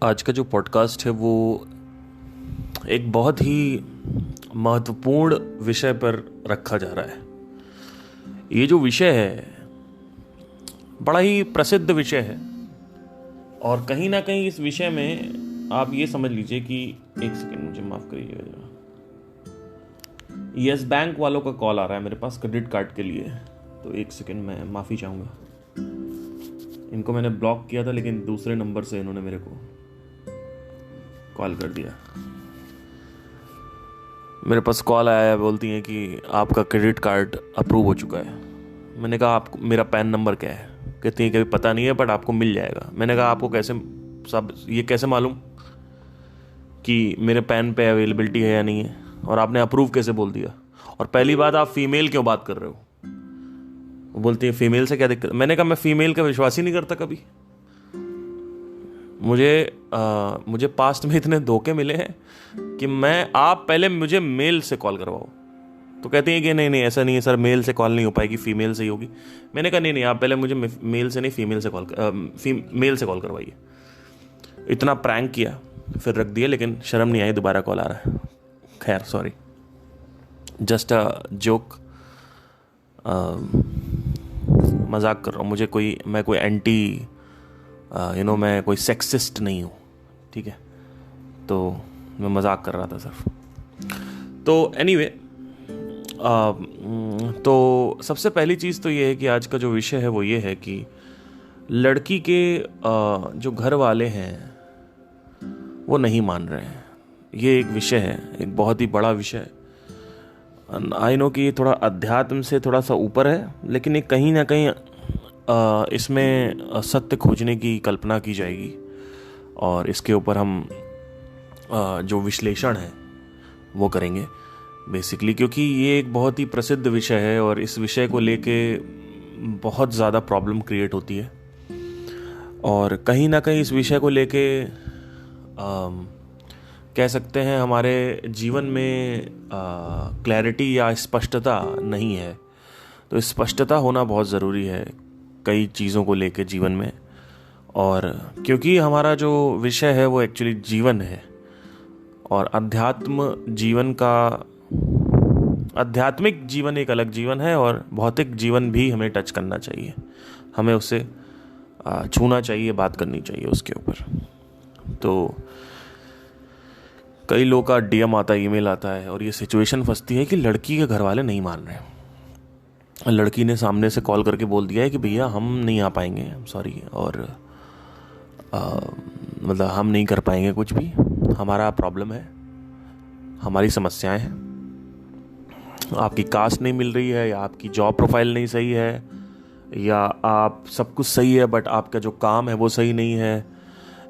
आज का जो पॉडकास्ट है वो एक बहुत ही महत्वपूर्ण विषय पर रखा जा रहा है। ये जो विषय है बड़ा ही प्रसिद्ध विषय है और कहीं ना कहीं इस विषय में आप ये समझ लीजिए कि एक सेकेंड मुझे माफ़ करिएगा जरा, यस बैंक वालों का कॉल आ रहा है मेरे पास क्रेडिट कार्ड के लिए, तो एक सेकेंड मैं माफ़ी चाहूँगा। इनको मैंने ब्लॉक किया था लेकिन दूसरे नंबर से इन्होंने मेरे को कॉल कर दिया। मेरे पास कॉल आया है, बोलती हैं कि आपका क्रेडिट कार्ड अप्रूव हो चुका है। मैंने कहा आपको मेरा पैन नंबर क्या है? कहती हैं कि पता नहीं है बट आपको मिल जाएगा। मैंने कहा आपको कैसे ये कैसे मालूम कि मेरे पैन पे अवेलेबिलिटी है या नहीं है, और आपने अप्रूव कैसे बोल दिया? और पहली बात, आप फीमेल क्यों बात कर रहे हो? वो बोलती है फीमेल से क्या दिक्कत? मैंने कहा मैं फीमेल का विश्वास ही नहीं करता कभी। मुझे पास्ट में इतने धोखे मिले हैं कि आप पहले मुझे मेल से कॉल करवाओ। तो कहती हैं कि नहीं ऐसा नहीं है सर, मेल से कॉल नहीं हो पाएगी, फीमेल से ही होगी। मैंने कहा नहीं आप पहले मुझे मेल से नहीं फीमेल से कॉल करवाइए। इतना प्रैंक किया, फिर रख दिया, लेकिन शर्म नहीं आई, दोबारा कॉल आ रहा है। खैर सॉरी, जस्ट अ जोक, मजाक कर रहा हूँ। मैं कोई एंटी मैं कोई सेक्सिस्ट नहीं हूँ, ठीक है? तो मैं मजाक कर रहा था सिर्फ। तो एनीवे, तो सबसे पहली चीज़ तो ये है कि आज का जो विषय है वो ये है कि लड़की के जो घर वाले हैं वो नहीं मान रहे हैं। ये एक विषय है, एक बहुत ही बड़ा विषय। आई नो कि ये थोड़ा अध्यात्म से थोड़ा सा ऊपर है, लेकिन ये कहीं ना कहीं इसमें सत्य खोजने की कल्पना की जाएगी और इसके ऊपर हम जो विश्लेषण है वो करेंगे बेसिकली, क्योंकि ये एक बहुत ही प्रसिद्ध विषय है और इस विषय को लेके बहुत ज़्यादा प्रॉब्लम क्रिएट होती है। और कहीं ना कहीं इस विषय को लेके कह सकते हैं हमारे जीवन में क्लैरिटी या स्पष्टता नहीं है। तो स्पष्टता होना बहुत ज़रूरी है कई चीज़ों को लेके जीवन में, और क्योंकि हमारा जो विषय है वो एक्चुअली जीवन है और आध्यात्मिक जीवन एक अलग जीवन है और भौतिक जीवन भी हमें टच करना चाहिए, हमें उसे छूना चाहिए, बात करनी चाहिए उसके ऊपर। तो कई लोगों का डीएम आता है, ईमेल आता है और ये सिचुएशन फंसती है कि लड़की के घर वाले नहीं मान रहे हैं। लड़की ने सामने से कॉल करके बोल दिया है कि भैया हम नहीं आ पाएंगे, सॉरी, और मतलब हम नहीं कर पाएंगे कुछ भी, हमारा प्रॉब्लम है, हमारी समस्याएं हैं, आपकी कास्ट नहीं मिल रही है, या आपकी जॉब प्रोफाइल नहीं सही है, या आप सब कुछ सही है बट आपका जो काम है वो सही नहीं है,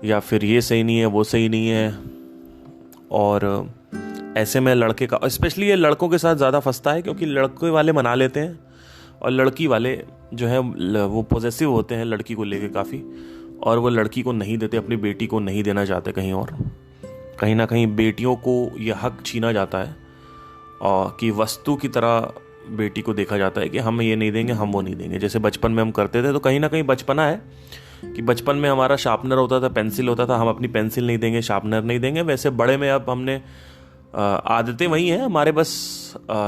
या फिर ये सही नहीं है वो सही नहीं है। और ऐसे में लड़के का, स्पेशली ये लड़कों के साथ ज़्यादा फंसता है क्योंकि लड़के वाले मना लेते हैं और लड़की वाले जो है वो पॉजेसिव होते हैं लड़की को लेके काफ़ी, और वो लड़की को नहीं देते, अपनी बेटी को नहीं देना चाहते कहीं और। कहीं ना कहीं बेटियों को यह हक छीना जाता है और कि वस्तु की तरह बेटी को देखा जाता है कि हम ये नहीं देंगे, हम वो नहीं देंगे। जैसे बचपन में हम करते थे, तो कहीं ना कहीं बचपना है कि बचपन में हमारा शार्पनर होता था, पेंसिल होता था, हम अपनी पेंसिल नहीं देंगे, शार्पनर नहीं देंगे। वैसे बड़े में अब हमने आदतें वही हैं हमारे, बस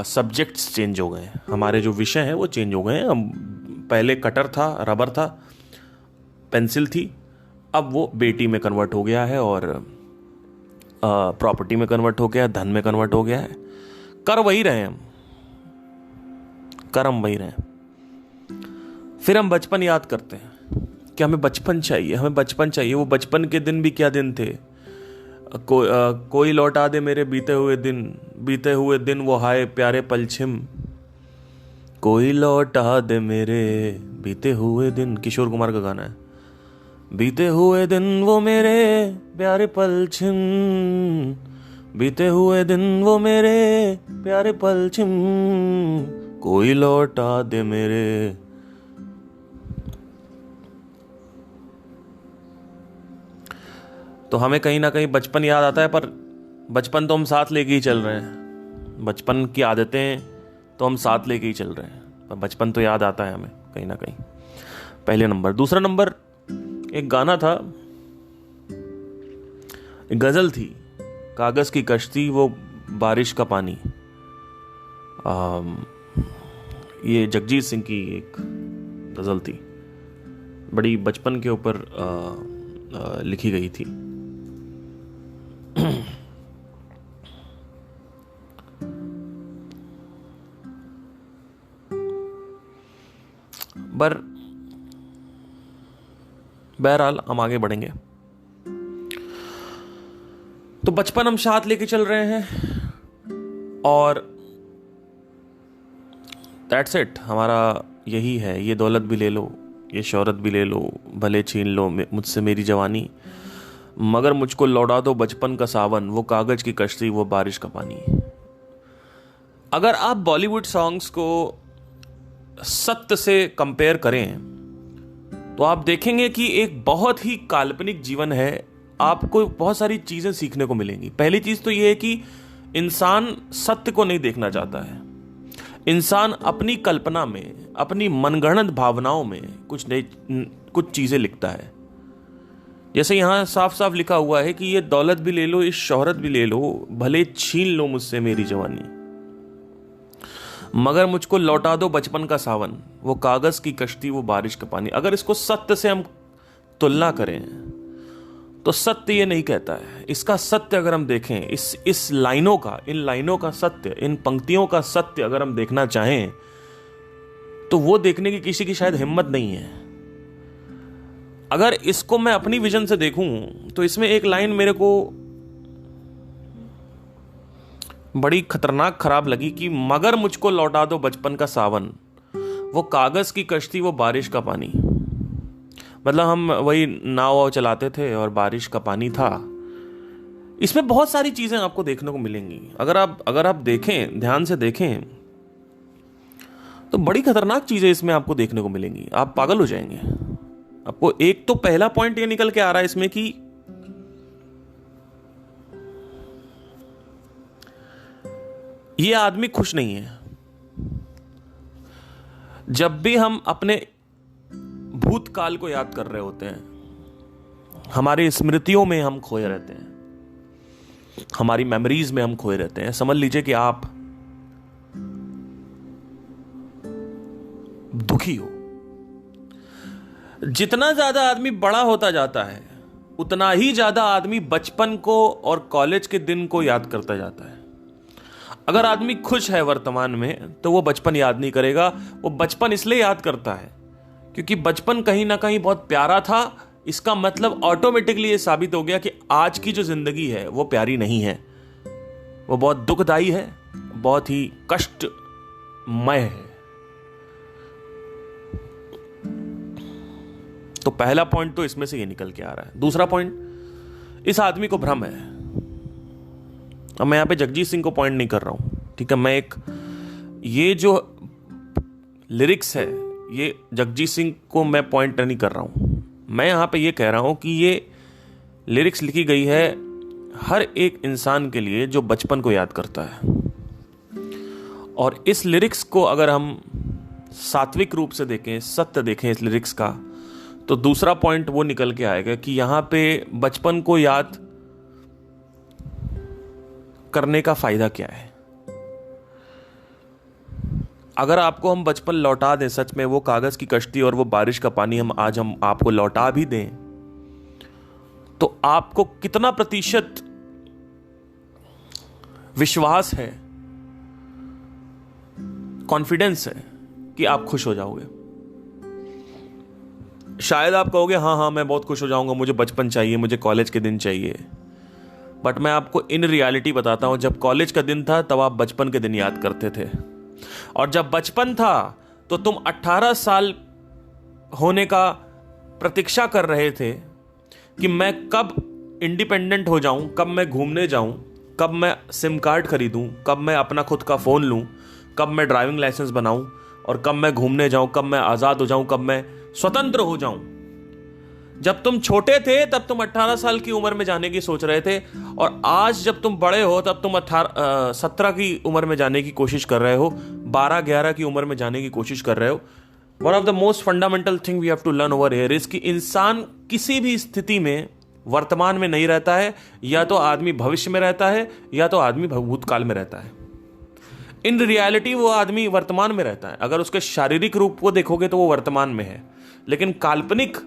सब्जेक्ट्स चेंज हो गए हैं, हमारे जो विषय हैं वो चेंज हो गए हैं। पहले कटर था, रबर था, पेंसिल थी, अब वो बेटी में कन्वर्ट हो गया है और प्रॉपर्टी में कन्वर्ट हो गया है, धन में कन्वर्ट हो गया है। कर वही रहे हम, कर्म वही रहे। फिर हम बचपन याद करते हैं कि हमें बचपन चाहिए, हमें बचपन चाहिए। वो बचपन के दिन भी क्या दिन थे। कोई लौटा दे मेरे बीते हुए दिन वो हाय प्यारे पलछिम, कोई लौटा दे मेरे बीते हुए दिन। किशोर कुमार का गाना है। बीते हुए दिन वो मेरे प्यारे पलछिम, बीते हुए दिन वो मेरे प्यारे पलछिम, कोई लौटा दे मेरे। तो हमें कहीं ना कहीं बचपन याद आता है, पर बचपन तो हम साथ लेके ही चल रहे हैं, बचपन की आदतें तो हम साथ लेके ही चल रहे हैं, पर बचपन तो याद आता है हमें कहीं ना कहीं, पहले नंबर। दूसरा नंबर, एक गाना था गजल थी, कागज की कश्ती वो बारिश का पानी। ये जगजीत सिंह की एक गजल थी, बड़ी बचपन के ऊपर लिखी गई थी। बहरहाल हम आगे बढ़ेंगे। तो बचपन हम साथ लेके चल रहे हैं और दैट्स इट, हमारा यही है। ये दौलत भी ले लो, ये शोहरत भी ले लो, भले छीन लो मुझसे मेरी जवानी, मगर मुझको लौटा दो बचपन का सावन, वो कागज की कश्ती वो बारिश का पानी। अगर आप बॉलीवुड सॉन्ग्स को सत्य से कंपेयर करें तो आप देखेंगे कि एक बहुत ही काल्पनिक जीवन है। आपको बहुत सारी चीजें सीखने को मिलेंगी। पहली चीज तो यह है कि इंसान सत्य को नहीं देखना चाहता है। इंसान अपनी कल्पना में, अपनी मनगढ़ंत भावनाओं में कुछ चीजें लिखता है। जैसे यहां साफ साफ लिखा हुआ है कि ये दौलत भी ले लो, इस शोहरत भी ले लो, भले छीन लो मुझसे मेरी जवानी, मगर मुझको लौटा दो बचपन का सावन, वो कागज की कश्ती वो बारिश का पानी। अगर इसको सत्य से हम तुलना करें तो सत्य ये नहीं कहता है। इसका सत्य अगर हम देखें, इस लाइनों का, इन लाइनों का सत्य, इन पंक्तियों का सत्य अगर हम देखना चाहें तो वो देखने की किसी की शायद हिम्मत नहीं है। अगर इसको मैं अपनी विजन से देखूं तो इसमें एक लाइन मेरे को बड़ी खतरनाक खराब लगी कि मगर मुझको लौटा दो बचपन का सावन, वो कागज की कश्ती वो बारिश का पानी। मतलब हम वही नाव वाव चलाते थे और बारिश का पानी था। इसमें बहुत सारी चीजें आपको देखने को मिलेंगी। अगर आप देखें, ध्यान से देखें तो बड़ी खतरनाक चीजें इसमें आपको देखने को मिलेंगी। आप पागल हो जाएंगे। आपको एक तो पहला पॉइंट ये निकल के आ रहा है इसमें कि ये आदमी खुश नहीं है। जब भी हम अपने भूतकाल को याद कर रहे होते हैं, हमारी स्मृतियों में हम खोए रहते हैं, हमारी मेमोरीज में हम खोए रहते हैं। समझ लीजिए कि आप दुखी हो। जितना ज्यादा आदमी बड़ा होता जाता है उतना ही ज्यादा आदमी बचपन को और कॉलेज के दिन को याद करता जाता है। अगर आदमी खुश है वर्तमान में तो वो बचपन याद नहीं करेगा। वो बचपन इसलिए याद करता है क्योंकि बचपन कहीं ना कहीं बहुत प्यारा था। इसका मतलब ऑटोमेटिकली ये साबित हो गया कि आज की जो जिंदगी है वो प्यारी नहीं है, वो बहुत दुखदाई है, बहुत ही कष्टमय है। तो पहला पॉइंट तो इसमें से ये निकल के आ रहा है। दूसरा पॉइंट, इस आदमी को भ्रम है। अब मैं यहां पे जगजीत सिंह को पॉइंट नहीं कर रहा हूं, ठीक है। ये जो लिरिक्स है ये जगजीत सिंह को मैं पॉइंट नहीं कर रहा हूं। मैं यहां पे ये कह रहा हूं कि ये लिरिक्स लिखी गई है हर एक इंसान के लिए जो बचपन को याद करता है। और इस लिरिक्स को अगर हम सात्विक रूप से देखें, सत्य देखें इस लिरिक्स का, तो दूसरा पॉइंट वो निकल के आएगा कि यहां पे बचपन को याद करने का फायदा क्या है। अगर आपको हम बचपन लौटा दें, सच में वो कागज की कश्ती और वो बारिश का पानी हम आपको लौटा भी दें, तो आपको कितना प्रतिशत विश्वास है, कॉन्फिडेंस है कि आप खुश हो जाओगे। शायद आप कहोगे हाँ मैं बहुत खुश हो जाऊंगा, मुझे बचपन चाहिए, मुझे कॉलेज के दिन चाहिए। बट मैं आपको इन रियलिटी बताता हूं, जब कॉलेज का दिन था तब आप बचपन के दिन याद करते थे। और जब बचपन था तो तुम 18 साल होने का प्रतीक्षा कर रहे थे कि मैं कब इंडिपेंडेंट हो जाऊं, कब मैं घूमने जाऊं, कब मैं सिम कार्ड खरीदूं, कब मैं अपना खुद का फोन लूं, कब मैं ड्राइविंग लाइसेंस बनाऊं, और कब मैं घूमने जाऊं, कब मैं आजाद हो जाऊं, कब मैं स्वतंत्र हो जाऊं। जब तुम छोटे थे तब तुम 18 साल की उम्र में जाने की सोच रहे थे, और आज जब तुम बड़े हो तब तुम 17 की उम्र में जाने की कोशिश कर रहे हो, 12-11 की उम्र में जाने की कोशिश कर रहे हो। One of the most fundamental thing we have to learn over here is कि इंसान किसी भी स्थिति में वर्तमान में नहीं रहता है, या तो आदमी भविष्य में रहता है या तो आदमी भूतकाल में रहता है। इन रियलिटी वो आदमी वर्तमान में रहता है। अगर उसके शारीरिक रूप को देखोगे तो वो वर्तमान में है, लेकिन काल्पनिक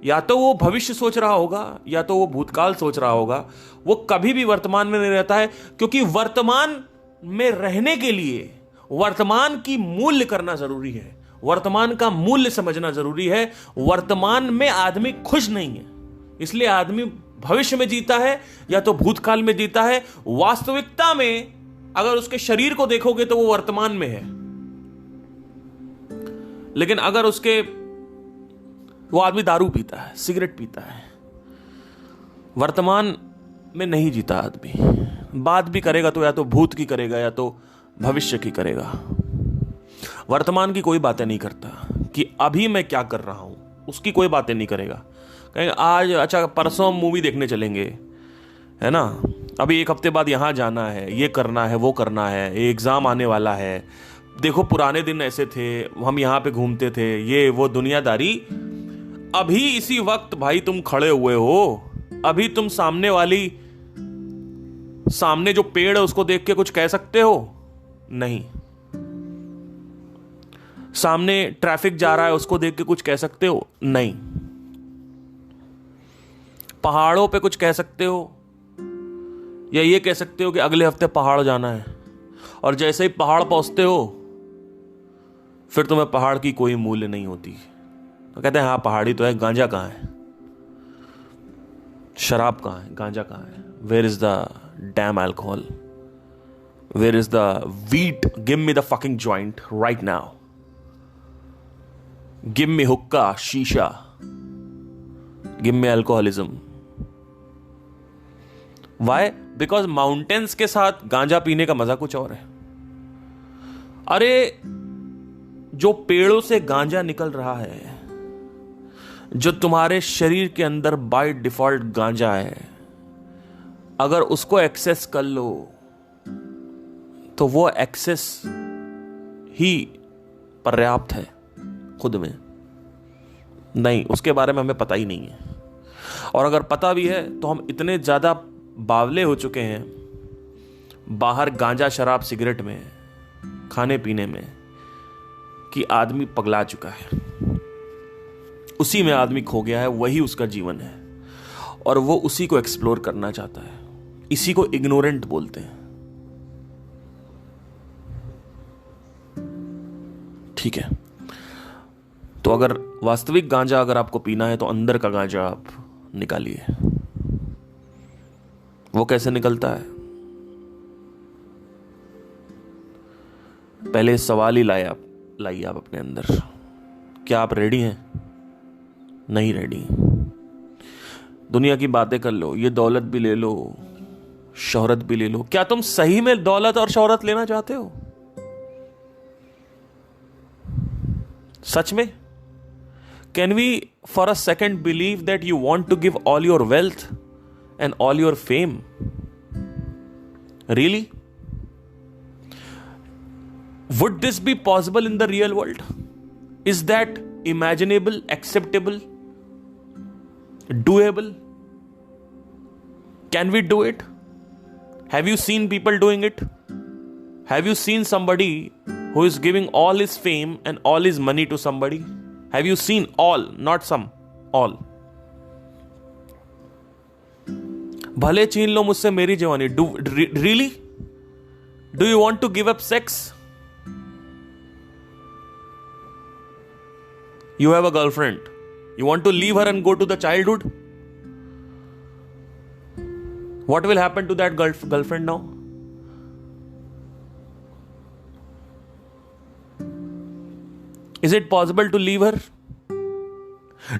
या तो वो भविष्य सोच रहा होगा या तो वो भूतकाल सोच रहा होगा। वो कभी भी वर्तमान में नहीं रहता है, क्योंकि वर्तमान में रहने के लिए वर्तमान की मूल्य करना जरूरी है, वर्तमान का मूल्य समझना जरूरी है। वर्तमान में आदमी खुश नहीं है, इसलिए आदमी भविष्य में जीता है या तो भूतकाल में जीता है। वास्तविकता में अगर उसके शरीर को देखोगे तो वो वर्तमान में है, लेकिन अगर वो आदमी दारू पीता है, सिगरेट पीता है, वर्तमान में नहीं जीता आदमी। बात भी करेगा तो या तो भूत की करेगा या तो भविष्य की करेगा। वर्तमान की कोई बातें नहीं करता कि अभी मैं क्या कर रहा हूं, उसकी कोई बातें नहीं करेगा। कहेंगे आज अच्छा परसों मूवी देखने चलेंगे, है ना, अभी एक हफ्ते बाद यहां जाना है, ये करना है, वो करना है, एग्जाम आने वाला है, देखो पुराने दिन ऐसे थे, हम यहां पे घूमते थे, ये वो दुनियादारी। अभी इसी वक्त भाई तुम खड़े हुए हो, अभी तुम सामने जो पेड़ है उसको देख के कुछ कह सकते हो? नहीं। सामने ट्रैफिक जा रहा है उसको देख के कुछ कह सकते हो? नहीं। पहाड़ों पे कुछ कह सकते हो, या ये कह सकते हो कि अगले हफ्ते पहाड़ जाना है, और जैसे ही पहाड़ पहुंचते हो फिर तुम्हें पहाड़ की कोई मूल्य नहीं होती। तो कहते हैं हाँ पहाड़ी तो है, गांजा कहां है, शराब कहां है, गांजा कहां है? Where is the damn alcohol, where is the weed, give me the fucking joint right now, give me हुक्का, शीशा, give me alcoholism. Why? Because mountains के साथ गांजा पीने का मजा कुछ और है। अरे जो पेड़ों से गांजा निकल रहा है, जो तुम्हारे शरीर के अंदर बाय डिफॉल्ट गांजा है, अगर उसको एक्सेस कर लो तो वो एक्सेस ही पर्याप्त है खुद में। नहीं, उसके बारे में हमें पता ही नहीं है, और अगर पता भी है तो हम इतने ज्यादा बावले हो चुके हैं बाहर गांजा, शराब, सिगरेट में, खाने पीने में, कि आदमी पगला चुका है। उसी में आदमी खो गया है, वही उसका जीवन है, और वो उसी को एक्सप्लोर करना चाहता है। इसी को इग्नोरेंट बोलते हैं। ठीक है, तो अगर वास्तविक गांजा अगर आपको पीना है तो अंदर का गांजा आप निकालिए। वो कैसे निकलता है? पहले सवाल ही लाइए आप अपने अंदर, क्या आप रेडी हैं? नहीं रेडी। दुनिया की बातें कर लो, ये दौलत भी ले लो, शोहरत भी ले लो। क्या तुम सही में दौलत और शोहरत लेना चाहते हो? सच में? Can we for a second believe that you want to give all your wealth and all your fame? Really? Would this be possible in the real world? Is that imaginable, acceptable, doable? Can we do it? Have you seen people doing it? Have you seen somebody who is giving all his fame and all his money to somebody? Have you seen all, not some, all? भले छीन लो मुझसे मेरी जवानी। Really? Do you want to give up sex? You have a girlfriend. You want to leave her and go to the childhood? What will happen to that girlfriend now? Is it possible to leave her?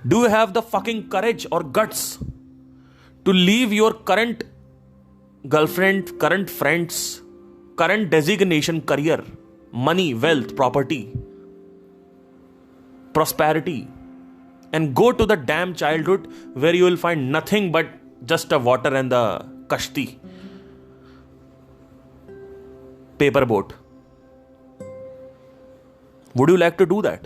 Do you have the fucking courage or guts to leave your current girlfriend, current friends, current designation, career, money, wealth, property, prosperity, and go to the damn childhood where you will find nothing but just a water and the kashti, paper boat? Would you like to do that?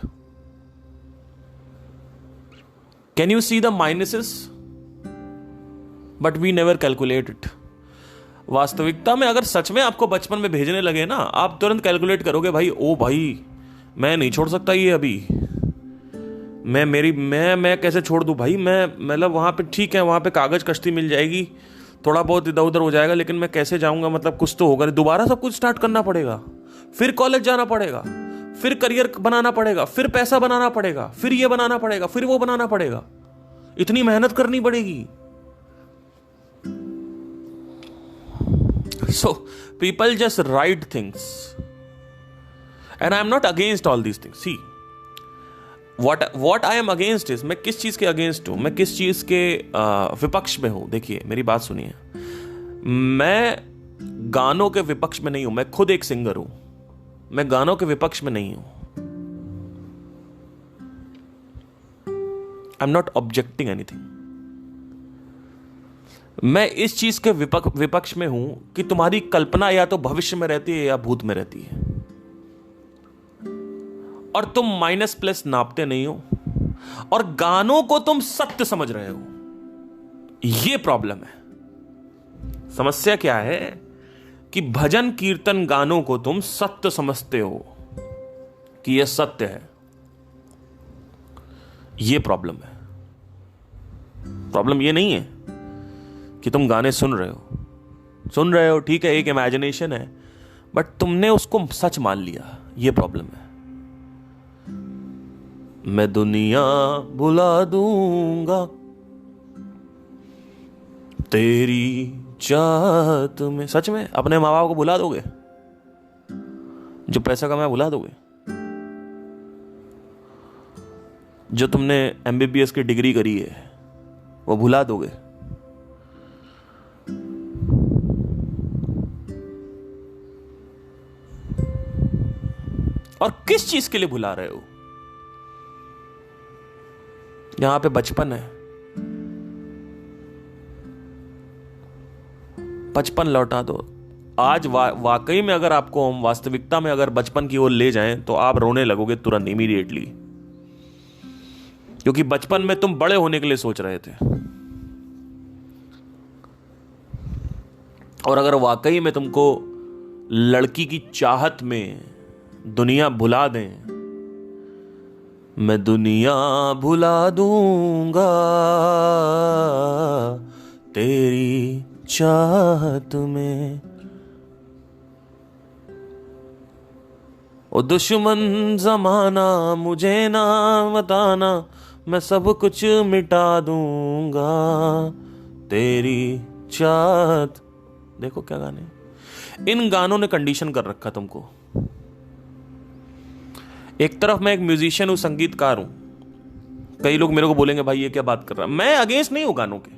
Can you see the minuses but we never calculate it. वास्तविकता में अगर सच में आपको बचपन में भेजने लगे ना, आप तुरंत कैलकुलेट करोगे, भाई ओ भाई मैं नहीं छोड़ सकता ये अभी, मैं कैसे छोड़ दूं भाई, मैं मतलब वहां पे ठीक है, वहां पे कागज कश्ती मिल जाएगी, थोड़ा बहुत इधर उधर हो जाएगा, लेकिन मैं कैसे जाऊंगा, मतलब कुछ तो होगा, दोबारा सब कुछ स्टार्ट करना पड़ेगा, फिर कॉलेज जाना पड़ेगा, फिर करियर बनाना पड़ेगा, फिर पैसा बनाना पड़ेगा, फिर ये बनाना पड़ेगा, फिर वो बनाना पड़ेगा, इतनी मेहनत करनी पड़ेगी। So people just write things, and I am not against all these things. See, what I am against is, मैं किस चीज के अगेंस्ट हूं, मैं किस चीज के विपक्ष में हूं। देखिए मेरी बात सुनिए, मैं गानों के विपक्ष में नहीं हूं, मैं खुद एक सिंगर हूं, मैं गानों के विपक्ष में नहीं हूं। I am not objecting anything. मैं इस चीज के विपक्ष में हूं कि तुम्हारी कल्पना या तो भविष्य में रहती है या भूत में रहती है, और तुम माइनस प्लस नापते नहीं हो, और गानों को तुम सत्य समझ रहे हो। यह प्रॉब्लम है। समस्या क्या है कि भजन कीर्तन गानों को तुम सत्य समझते हो कि यह सत्य है। यह प्रॉब्लम है। प्रॉब्लम यह नहीं है कि तुम गाने सुन रहे हो, ठीक है, एक इमेजिनेशन है, बट तुमने उसको सच मान लिया। यह प्रॉब्लम है। मैं दुनिया भुला दूंगा तेरी चाहत में। सच में अपने माँ बाप को भुला दोगे? जो पैसा कमाया भुला दोगे? जो तुमने MBBS की डिग्री करी है वो भुला दोगे? और किस चीज के लिए भुला रहे हो? यहां पे बचपन है। बचपन लौटा दो। आज वाकई में अगर आपको हम वास्तविकता में अगर बचपन की ओर ले जाएं तो आप रोने लगोगे तुरंत, इमीडिएटली, क्योंकि बचपन में तुम बड़े होने के लिए सोच रहे थे। और अगर वाकई में तुमको लड़की की चाहत में दुनिया भुला दें, मैं दुनिया भुला दूंगा तेरी चाहत में। ओ दुश्मन जमाना मुझे ना बताना, मैं सब कुछ मिटा दूंगा तेरी चाहत। देखो क्या गाने। इन गानों ने कंडीशन कर रखा तुमको। एक तरफ मैं एक म्यूजिशियन हूं, संगीतकार हूं। कई लोग मेरे को बोलेंगे भाई ये क्या बात कर रहा है। मैं अगेंस्ट नहीं हूं गानों के।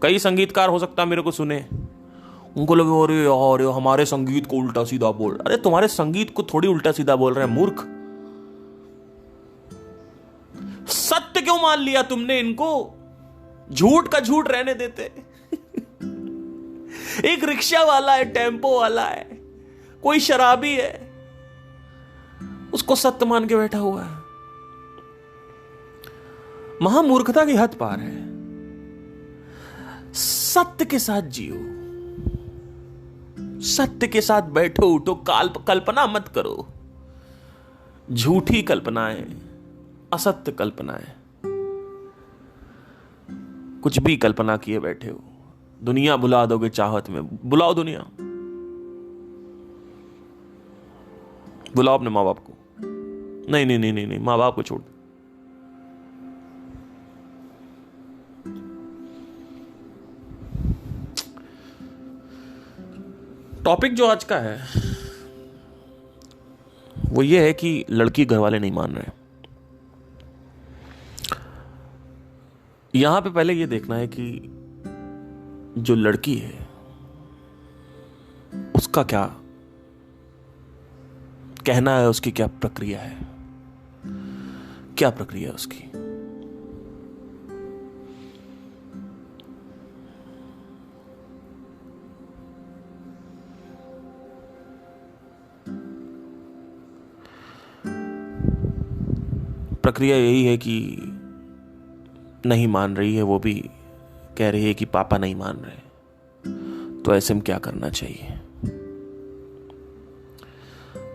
कई संगीतकार हो सकता है मेरे को सुने, उनको लगे अरे यार हमारे संगीत को उल्टा सीधा बोल। अरे तुम्हारे संगीत को थोड़ी उल्टा सीधा बोल रहे हैं मूर्ख। सत्य क्यों मान लिया तुमने इनको? झूठ का झूठ रहने देते। एक रिक्शा वाला है, टेम्पो वाला है, कोई शराबी है, उसको सत्य मान के बैठा हुआ है। महामूर्खता की हद पार है। सत्य के साथ जियो, सत्य के साथ बैठो उठो। कल्पना मत करो, झूठी कल्पनाएं, असत्य कल्पनाएं, कुछ भी कल्पना किए बैठे हो। दुनिया बुला दोगे चाहत में। बुलाओ दुनिया, बुलाओ अपने माँ बाप को। नहीं नहीं नहीं नहीं, नहीं माँ बाप को छोड़। टॉपिक जो आज का है वो ये है कि लड़की घर वाले नहीं मान रहे। यहां पे पहले ये देखना है कि जो लड़की है उसका क्या कहना है, उसकी क्या प्रक्रिया है, क्या प्रक्रिया है उसकी। प्रक्रिया यही है कि नहीं मान रही है, वो भी कह रही है कि पापा नहीं मान रहे, तो ऐसे में क्या करना चाहिए?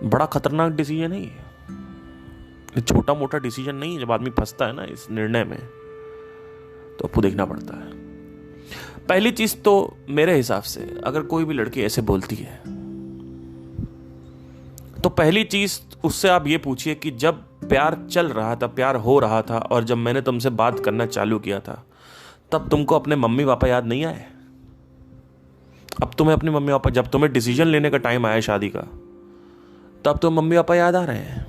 बड़ा खतरनाक डिसीजन है ये, छोटा मोटा डिसीजन नहीं है। जब आदमी फंसता है ना इस निर्णय में, तो आपको देखना पड़ता है। पहली चीज तो मेरे हिसाब से, अगर कोई भी लड़की ऐसे बोलती है, तो पहली चीज उससे आप ये पूछिए कि जब प्यार चल रहा था, प्यार हो रहा था, और जब मैंने तुमसे बात करना चालू किया था, तब तुमको अपने मम्मी पापा याद नहीं आए? अब तुम्हें अपने मम्मी पापा, जब तुम्हें डिसीजन लेने का टाइम आया शादी का, तब तो मम्मी पापा याद आ रहे हैं।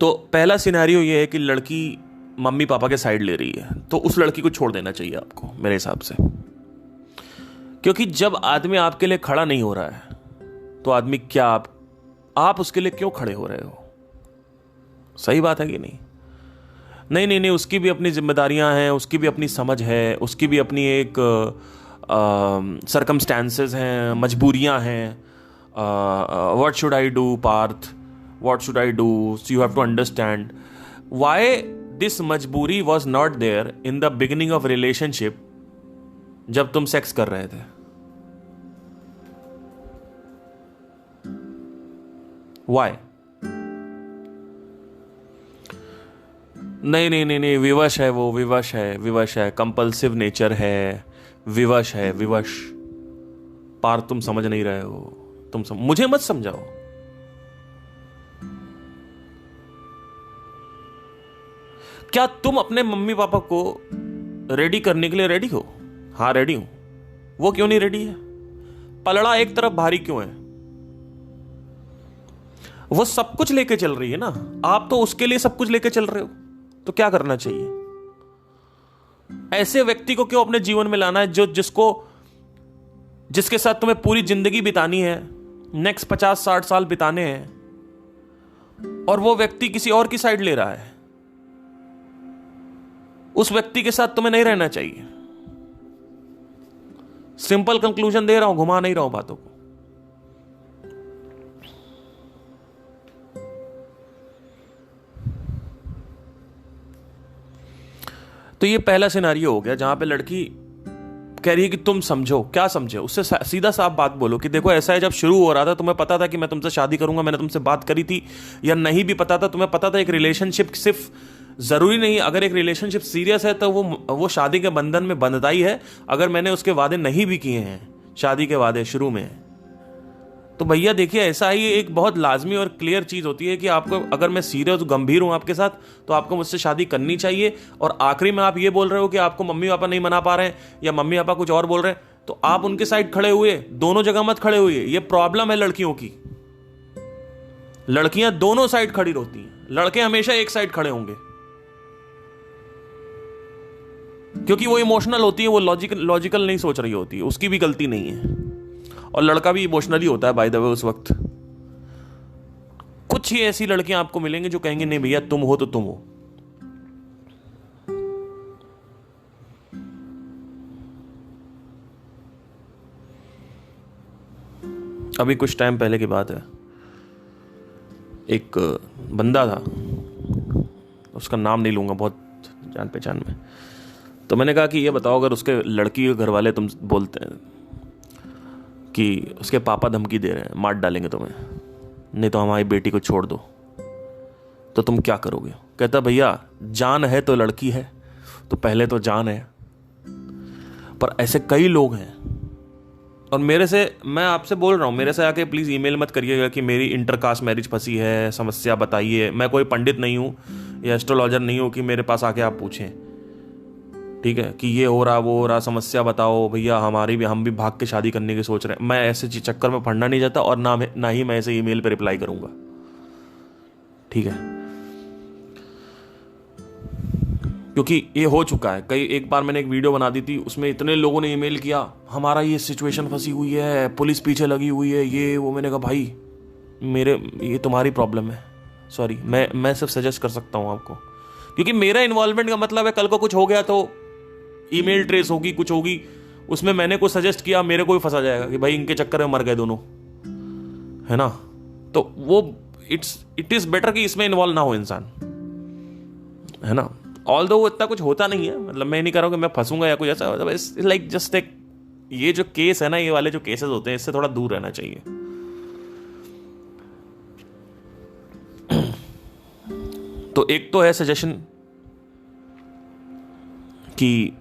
तो पहला सिनेरियो ये है कि लड़की मम्मी पापा के साइड ले रही है, तो उस लड़की को छोड़ देना चाहिए आपको, मेरे हिसाब से। क्योंकि जब आदमी आपके लिए खड़ा नहीं हो रहा है, तो आदमी क्या, आप उसके लिए क्यों खड़े हो रहे हो? सही बात है कि नहीं? नहीं नहीं नहीं, उसकी भी अपनी जिम्मेदारियां हैं, उसकी भी अपनी समझ है, उसकी भी अपनी एक सर्कमस्टेंसेस हैं, मजबूरियां हैं। What should I do Parth, what should I do? You have to understand why this मजबूरी was not there in the beginning of relationship, जब तुम सेक्स कर रहे थे। वाई? नहीं नहीं नहीं नहीं, विवश है वो, विवश है, कंपल्सिव नेचर है, विवश है, विवश। पार तुम समझ नहीं रहे हो, मुझे मत समझाओ। क्या तुम अपने मम्मी पापा को रेडी करने के लिए रेडी हो? हाँ रेडी हूं। वो क्यों नहीं रेडी है? पलड़ा एक तरफ भारी क्यों है? वो सब कुछ लेके चल रही है ना, आप तो उसके लिए सब कुछ लेके चल रहे हो। तो क्या करना चाहिए? ऐसे व्यक्ति को क्यों अपने जीवन में लाना है जिसके साथ तुम्हें पूरी जिंदगी बितानी है, नेक्स्ट 50-60 साल बिताने हैं, और वो व्यक्ति किसी और की साइड ले रहा है? उस व्यक्ति के साथ तुम्हें नहीं रहना चाहिए। सिंपल कंक्लूजन दे रहा हूं, घुमा नहीं रहा हूं बातों को। तो ये पहला सिनारियो हो गया, जहां पे लड़की कह रही है कि तुम समझो। क्या समझे? उससे सीधा साफ बात बोलो कि देखो ऐसा है, जब शुरू हो रहा था तुम्हें पता था कि मैं तुमसे शादी करूंगा, मैंने तुमसे बात करी थी, या नहीं भी पता था, तुम्हें पता था एक रिलेशनशिप सिर्फ, जरूरी नहीं अगर एक रिलेशनशिप सीरियस है तो वो शादी के बंधन में बंधता ही है। अगर मैंने उसके वादे नहीं भी किए हैं, शादी के वादे शुरू में, तो भैया देखिए, ऐसा ही एक बहुत लाजमी और क्लियर चीज होती है कि आपको, अगर मैं सीरियस गंभीर हूं आपके साथ, तो आपको मुझसे शादी करनी चाहिए। और आखिरी में आप ये बोल रहे हो कि आपको मम्मी पापा नहीं मना पा रहे हैं, या मम्मी पापा कुछ और बोल रहे हैं, तो आप उनके साइड खड़े हुए, दोनों जगह मत खड़े हुए। ये प्रॉब्लम है लड़कियों की। लड़कियां दोनों साइड खड़ी रहती हैं, लड़के हमेशा एक साइड खड़े होंगे, क्योंकि वो इमोशनल होती है, वो लॉजिकल नहीं सोच रही होती है। उसकी भी गलती नहीं है, और लड़का भी इमोशनली होता है बाय द वे उस वक्त। कुछ ही ऐसी लड़कियां आपको मिलेंगी जो कहेंगे नहीं भैया तुम हो तो तुम हो। अभी कुछ टाइम पहले की बात है, एक बंदा था, उसका नाम नहीं लूंगा, बहुत जान पहचान में। तो मैंने कहा कि ये बताओ, अगर उसके लड़की के घर वाले तुम बोलते हैं कि उसके पापा धमकी दे रहे हैं, मार डालेंगे तुम्हें, नहीं तो हमारी बेटी को छोड़ दो, तो तुम क्या करोगे? कहता भैया जान है तो लड़की है, तो पहले तो जान है। पर ऐसे कई लोग हैं, और मैं आपसे बोल रहा हूं, मेरे से आके प्लीज ईमेल मत करिएगा कि मेरी इंटरकास्ट मैरिज फंसी है, समस्या बताइए। मैं कोई पंडित नहीं हूं या एस्ट्रोलॉजर नहीं हूं कि मेरे पास आके आप पूछें, ठीक है, कि ये हो रहा वो हो रहा, समस्या बताओ। भैया हम भी भाग के शादी करने की सोच रहे हैं। मैं ऐसे चक्कर में पढ़ना नहीं चाहता, और ना ही मैं ऐसे ईमेल पे रिप्लाई करूंगा, ठीक है, क्योंकि ये हो चुका है। एक बार मैंने एक वीडियो बना दी थी, उसमें इतने लोगों ने ईमेल किया, हमारा ये सिचुएशन फंसी हुई है, पुलिस पीछे लगी हुई है, ये वो। मैंने कहा भाई ये तुम्हारी प्रॉब्लम है, सॉरी, मैं सिर्फ सजेस्ट कर सकता हूं आपको, क्योंकि मेरा इन्वॉल्वमेंट का मतलब है कल को कुछ हो गया तो ईमेल ट्रेस होगी, कुछ होगी, उसमें मैंने कुछ सजेस्ट किया, मेरे को भी फंसा जाएगा कि भाई इनके चक्कर में मर गए दोनों, है ना। तो वो इट इज बेटर कि इसमें इन्वॉल्व ना हो इंसान, है ना। ऑल्दो वो इतना कुछ होता नहीं है, मतलब मैं नहीं कर रहा हूँ कि मैं फंसूंगा या कुछ ऐसा, मतलब लाइक जस्ट एक, ये जो केस है ना, ये वाले जो केसेस होते हैं, इससे थोड़ा दूर रहना चाहिए। तो एक तो है सजेशन कि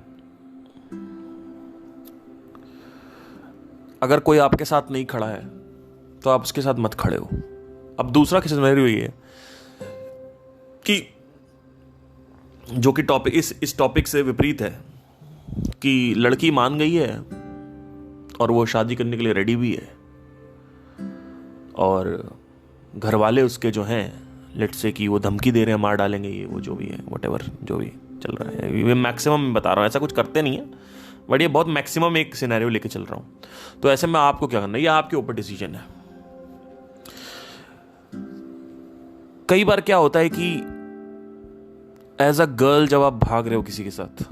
अगर कोई आपके साथ नहीं खड़ा है तो आप उसके साथ मत खड़े हो। अब दूसरा सिनेरियो ये है कि जो कि टॉपिक इस टॉपिक से विपरीत है, कि लड़की मान गई है और वो शादी करने के लिए रेडी भी है, और घर वाले उसके जो हैं, लेट्स से कि वो धमकी दे रहे हैं, मार डालेंगे, ये वो जो भी है, व्हाटएवर जो भी चल रहा है, ये मैक्सिमम मैं बता रहा हूँ, ऐसा कुछ करते नहीं है, बट ये बहुत मैक्सिमम एक सिनेरियो लेके चल रहा हूँ। तो ऐसे में आपको क्या करना है, ये आपके ऊपर डिसीजन है। कई बार क्या होता है कि एज अ गर्ल जब आप भाग रहे हो किसी के साथ,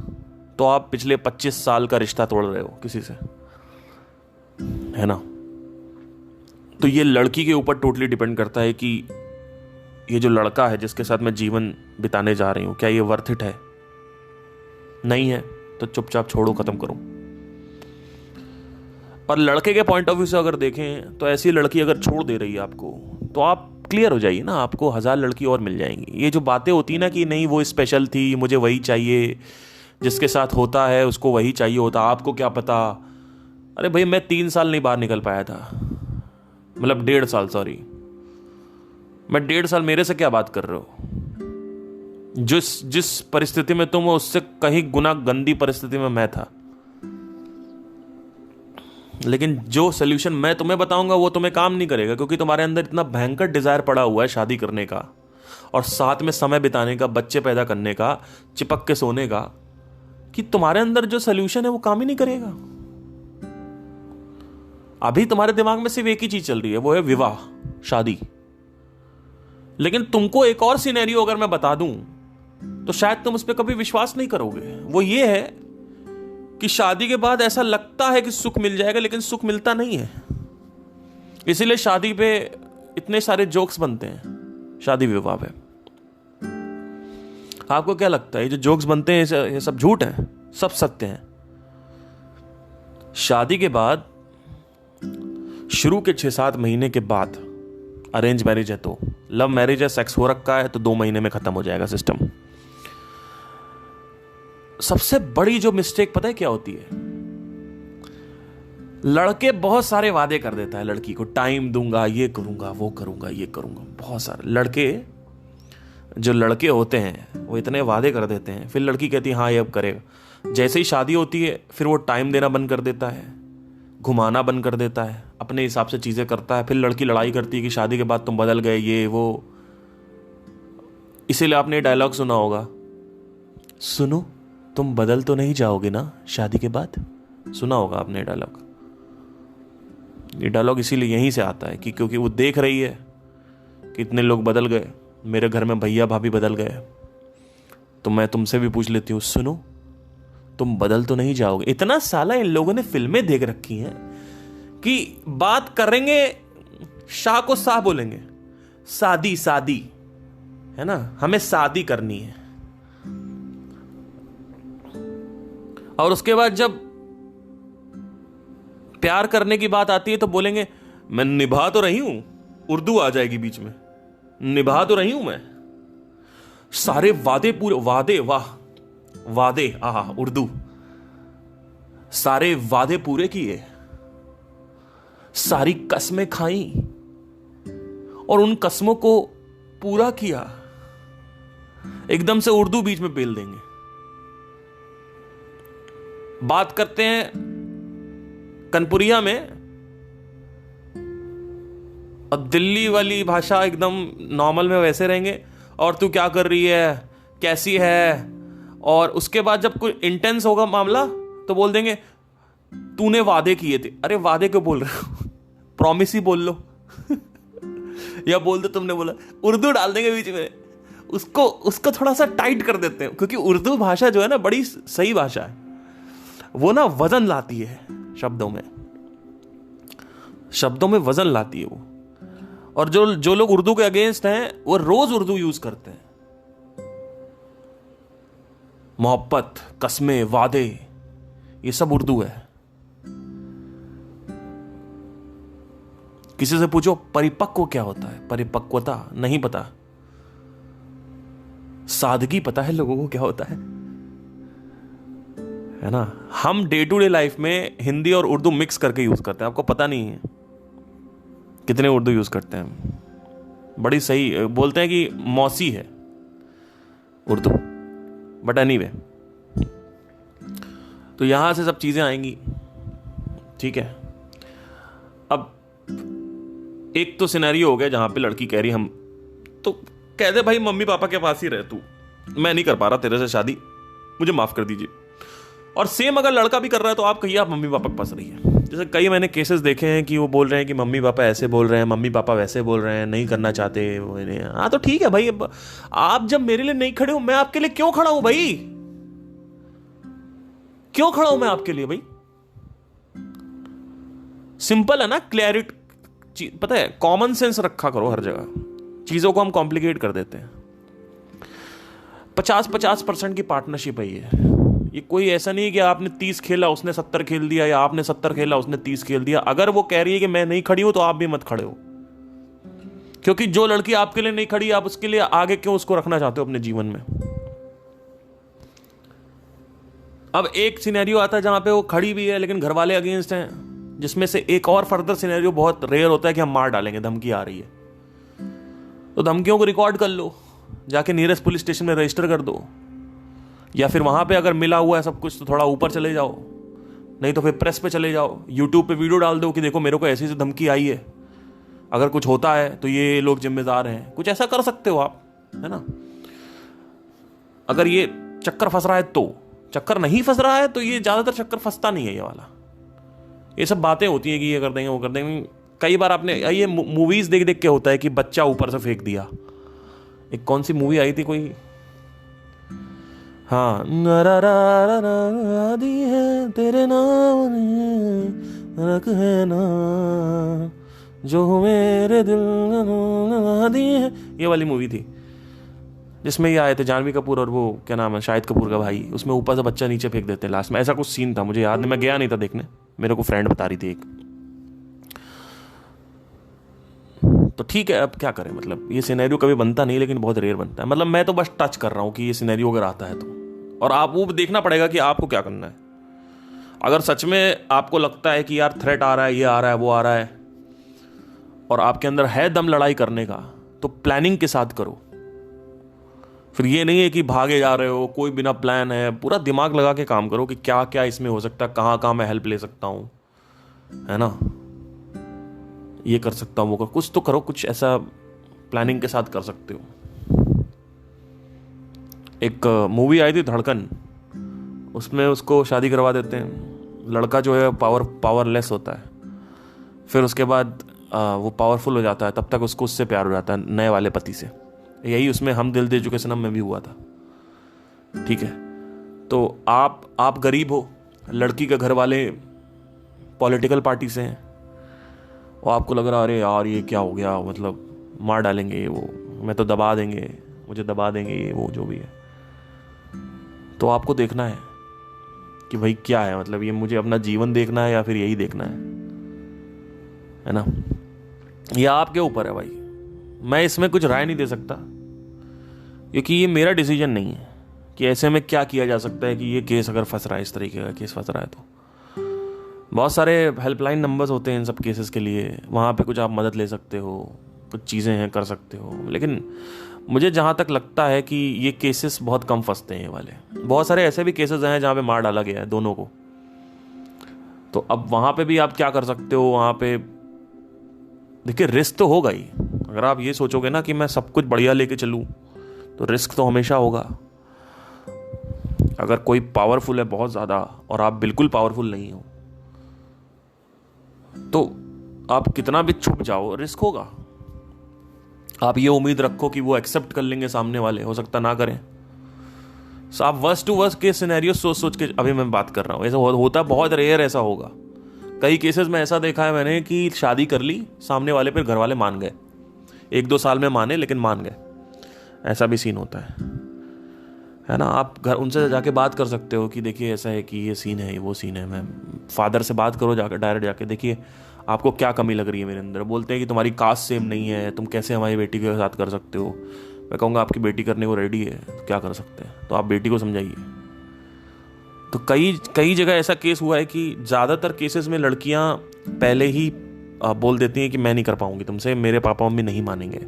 तो आप पिछले 25 साल का रिश्ता तोड़ रहे हो किसी से, है ना। तो ये लड़की के ऊपर टोटली डिपेंड करता है कि ये जो लड़का है जिसके साथ मैं जीवन बिताने जा रही हूं, क्या ये वर्थ इट है। नहीं है तो चुपचाप छोड़ो, खत्म करो। और लड़के के पॉइंट ऑफ व्यू से अगर देखें तो ऐसी लड़की अगर छोड़ दे रही है आपको, तो आप क्लियर हो जाइए ना, आपको 1000 लड़की और मिल जाएंगी। ये जो बातें होती ना कि नहीं वो स्पेशल थी, मुझे वही चाहिए, जिसके साथ होता है उसको वही चाहिए होता, आपको क्या पता। अरे भाई मैं 3 साल नहीं बाहर निकल पाया था, मतलब 1.5 साल, सॉरी, मैं 1.5 साल, मेरे से क्या बात कर रहे हो। जिस परिस्थिति में तुम हो उससे कहीं गुना गंदी परिस्थिति में मैं था, लेकिन जो सोल्यूशन मैं तुम्हें बताऊंगा वो तुम्हें काम नहीं करेगा, क्योंकि तुम्हारे अंदर इतना भयंकर डिजायर पड़ा हुआ है शादी करने का और साथ में समय बिताने का, बच्चे पैदा करने का, चिपक के सोने का, कि तुम्हारे अंदर जो सोल्यूशन है वो काम ही नहीं करेगा। अभी तुम्हारे दिमाग में सिर्फ एक ही चीज चल रही है, वो है विवाह, शादी। लेकिन तुमको एक और सिनेरियो अगर मैं बता दूं तो शायद तुम उस पर कभी विश्वास नहीं करोगे। वो ये है कि शादी के बाद ऐसा लगता है कि सुख मिल जाएगा, लेकिन सुख मिलता नहीं है। इसीलिए शादी पे इतने सारे जोक्स बनते हैं, शादी विवाह पे। आपको क्या लगता है ये जो जोक्स बनते हैं ये सब झूठ है? सब सत्य हैं। शादी के बाद शुरू के 6-7 महीने के बाद अरेंज मैरिज है तो, लव मैरिज है, सेक्स हो रखा है तो 2 महीने में खत्म हो जाएगा सिस्टम। सबसे बड़ी जो मिस्टेक पता है क्या होती है, लड़के बहुत सारे वादे कर देता है लड़की को, टाइम दूंगा, ये करूंगा, वो करूंगा, ये करूंगा। बहुत सारे लड़के होते हैं वो इतने वादे कर देते हैं, फिर लड़की कहती है हाँ ये अब करेगा। जैसे ही शादी होती है फिर वो टाइम देना बंद कर देता है, घुमाना बंद कर देता है, अपने हिसाब से चीजें करता है। फिर लड़की लड़ाई करती है कि शादी के बाद तुम बदल गए, ये वो। इसीलिए आपने डायलॉग सुना होगा, सुनो तुम बदल तो नहीं जाओगे ना शादी के बाद। सुना होगा आपने डायलॉग। ये डायलॉग इसीलिए यहीं से आता है कि क्योंकि वो देख रही है कि इतने लोग बदल गए, मेरे घर में भैया भाभी बदल गए, तो मैं तुमसे भी पूछ लेती हूँ, सुनो तुम बदल तो नहीं जाओगे। इतना साला इन लोगों ने फिल्में देख रखी हैं कि बात करेंगे शाह को शाह बोलेंगे, शादी शादी, है ना, हमें शादी करनी है। और उसके बाद जब प्यार करने की बात आती है तो बोलेंगे मैं निभा तो रही हूं, उर्दू आ जाएगी बीच में, निभा तो रही हूं मैं, सारे वादे पूरे, वादे, वाह वादे, आहा उर्दू, सारे वादे पूरे किए, सारी कस्में खाई और उन कस्मों को पूरा किया। एकदम से उर्दू बीच में पेल देंगे। बात करते हैं कनपुरिया में, अब दिल्ली वाली भाषा एकदम नॉर्मल में वैसे रहेंगे, और तू क्या कर रही है, कैसी है। और उसके बाद जब कोई इंटेंस होगा मामला तो बोल देंगे तूने वादे किए थे। अरे वादे क्यों बोल रहे हो, प्रॉमिस ही बोल लो या बोल दो तुमने बोला, उर्दू डाल देंगे बीच में। उसको थोड़ा सा टाइट कर देते हैं, क्योंकि उर्दू भाषा जो है ना बड़ी सही भाषा है, वो ना वजन लाती है शब्दों में वजन लाती है वो। और जो लोग उर्दू के अगेंस्ट हैं वो रोज उर्दू यूज करते हैं। मोहब्बत, कस्में, वादे, ये सब उर्दू है। किसी से पूछो परिपक्व क्या होता है, परिपक्वता नहीं पता। सादगी पता है लोगों को क्या होता है ना। हम डे टू डे लाइफ में हिंदी और उर्दू मिक्स करके यूज करते हैं, आपको पता नहीं है कितने उर्दू यूज करते हैं। बड़ी सही बोलते हैं कि मौसी है उर्दू, बट एनीवे, तो यहां से सब चीजें आएंगी, ठीक है। अब एक तो सिनेरियो हो गया जहां पे लड़की कह रही हम तो कह दे भाई मम्मी पापा के पास ही रह तू, मैं नहीं कर पा रहा तेरे से शादी, मुझे माफ कर दीजिए। और सेम अगर लड़का भी कर रहा है तो आप कहिए आप मम्मी पापा के पास रहिए। जैसे कई मैंने केसेस देखे हैं कि वो बोल रहे हैं कि मम्मी पापा ऐसे बोल रहे हैं, मम्मी पापा वैसे बोल रहे हैं, नहीं करना चाहते। हाँ तो ठीक है भाई, अब आप जब मेरे लिए नहीं खड़े हो, मैं आपके लिए क्यों खड़ा हूं भाई, क्यों खड़ा हूं मैं आपके लिए भाई। सिंपल है ना, क्लैरिटी, पता है, कॉमन सेंस रखा करो हर जगह, चीजों को हम कॉम्प्लिकेट कर देते हैं। 50-50% की पार्टनरशिप है ये कोई ऐसा नहीं है कि आपने 30 खेला उसने 70 खेल दिया, या आपने 70 खेला उसने 30 खेल दिया। अगर वो कह रही है कि मैं नहीं खड़ी हूं तो आप भी मत खड़े हो, क्योंकि जो लड़की आपके लिए नहीं खड़ी, आप उसके लिए आगे क्यों उसको रखना चाहते हो अपने जीवन में। अब एक सिनेरियो आता है जहां पे वो खड़ी भी है लेकिन घर वाले अगेंस्ट हैं, जिसमें से एक और फर्दर सिनेरियो बहुत रेयर होता है कि हम मार डालेंगे, धमकी आ रही है, तो धमकियों को रिकॉर्ड कर लो, जाके नियरेस्ट पुलिस स्टेशन में रजिस्टर कर दो, या फिर वहां पे अगर मिला हुआ है सब कुछ तो थोड़ा ऊपर चले जाओ, नहीं तो फिर प्रेस पे चले जाओ, यूट्यूब पे वीडियो डाल दो कि देखो मेरे को ऐसी से धमकी आई है, अगर कुछ होता है तो ये लोग जिम्मेदार हैं। कुछ ऐसा कर सकते हो आप, है ना। अगर ये चक्कर फंस रहा है तो, चक्कर नहीं फंस रहा है तो ये ज्यादातर चक्कर फंसता नहीं है ये वाला। ये सब बातें होती हैं कि ये कर देंगे वो कर देंगे। कई बार आपने ये मूवीज देख देख के होता है कि बच्चा ऊपर से फेंक दिया। एक कौन सी मूवी आई थी कोई, हाँ, दी है तेरे नाम रख है ना जो मेरे दिल दी है, ये वाली मूवी थी जिसमें ये आए थे जानवी कपूर और वो क्या नाम है शाहिद कपूर का भाई, उसमें ऊपर से बच्चा नीचे फेंक देते हैं लास्ट में। ऐसा कुछ सीन था, मुझे याद नहीं, मैं गया नहीं था देखने, मेरे को फ्रेंड बता रही थी एक। तो ठीक है, अब क्या करें, मतलब ये सिनेरियो कभी बनता नहीं लेकिन बहुत रेयर बनता है। मतलब मैं तो बस टच कर रहा हूं कि ये सिनेरियो अगर आता है तो, और आप वो देखना पड़ेगा कि आपको क्या करना है। अगर सच में आपको लगता है कि यार थ्रेट आ रहा है, ये आ रहा है, वो आ रहा है, और आपके अंदर है दम लड़ाई करने का, तो प्लानिंग के साथ करो। फिर ये नहीं है कि भागे जा रहे हो, कोई बिना प्लान है, पूरा दिमाग लगा के काम करो कि क्या क्या इसमें हो सकता है, कहाँ कहाँ मैं हेल्प ले सकता हूँ, है ना, ये कर सकता हूँ, वो कर, कुछ तो करो, कुछ ऐसा प्लानिंग के साथ कर सकते हो। एक मूवी आई थी धड़कन, उसमें उसको शादी करवा देते हैं, लड़का जो है पावरलेस होता है, फिर उसके बाद वो पावरफुल हो जाता है, तब तक उसको उससे प्यार हो जाता है नए वाले पति से। यही उसमें हम दिल दे चुके सनम में भी हुआ था, ठीक है। तो आप गरीब हो, लड़की के घर वाले पॉलिटिकल पार्टी से हैं, और आपको लग रहा अरे यार ये क्या हो गया, मतलब मार डालेंगे वो, मैं तो दबा देंगे, मुझे दबा देंगे, ये वो जो भी है। तो आपको देखना है कि भाई क्या है, मतलब ये मुझे अपना जीवन देखना है या फिर यही देखना है ना। ये आपके ऊपर है भाई, मैं इसमें कुछ राय नहीं दे सकता, क्योंकि ये मेरा डिसीजन नहीं है कि ऐसे में क्या किया जा सकता है कि ये केस अगर फंस रहा है, इस तरीके का केस फंस रहा है। तो बहुत सारे हेल्पलाइन नंबर्स होते हैं इन सब केसेस के लिए, वहाँ पे कुछ आप मदद ले सकते हो, कुछ चीज़ें हैं कर सकते हो। लेकिन मुझे जहाँ तक लगता है कि ये केसेस बहुत कम फंसते हैं ये वाले। बहुत सारे ऐसे भी केसेस हैं जहाँ पे मार डाला गया है दोनों को, तो अब वहाँ पे भी आप क्या कर सकते हो, वहाँ पे देखिए रिस्क तो होगा ही। अगर आप ये सोचोगे ना कि मैं सब कुछ बढ़िया लेके चलूँ, तो रिस्क तो हमेशा होगा। अगर कोई पावरफुल है बहुत ज़्यादा और आप बिल्कुल पावरफुल नहीं हो, तो आप कितना भी छुप जाओ रिस्क होगा। आप ये उम्मीद रखो कि वो एक्सेप्ट कर लेंगे सामने वाले, हो सकता ना करें। सो आप वर्स्ट टू वर्स्ट के सिनेरियो सोच सोच के अभी मैं बात कर रहा हूँ, ऐसा होता बहुत रेयर ऐसा होगा। कई केसेस में ऐसा देखा है मैंने कि शादी कर ली सामने वाले, पर घर वाले मान गए, 1-2 साल में माने लेकिन मान गए, ऐसा भी सीन होता है। है ना। आप घर उनसे जाके बात कर सकते हो कि देखिए ऐसा है कि ये सीन है, ये वो सीन है। मैं फादर से बात करो जाकर, डायरेक्ट जाके, देखिए आपको क्या कमी लग रही है मेरे अंदर। बोलते हैं कि तुम्हारी कास्ट सेम नहीं है, तुम कैसे हमारी बेटी के साथ कर सकते हो। मैं कहूँगा आपकी बेटी करने को रेडी है, तो क्या कर सकते हैं, तो आप बेटी को समझाइए। तो कई जगह ऐसा केस हुआ है कि ज़्यादातर केसेस में लड़कियां पहले ही बोल देती हैं कि मैं नहीं कर पाऊंगी तुमसे, मेरे पापा मम्मी नहीं मानेंगे।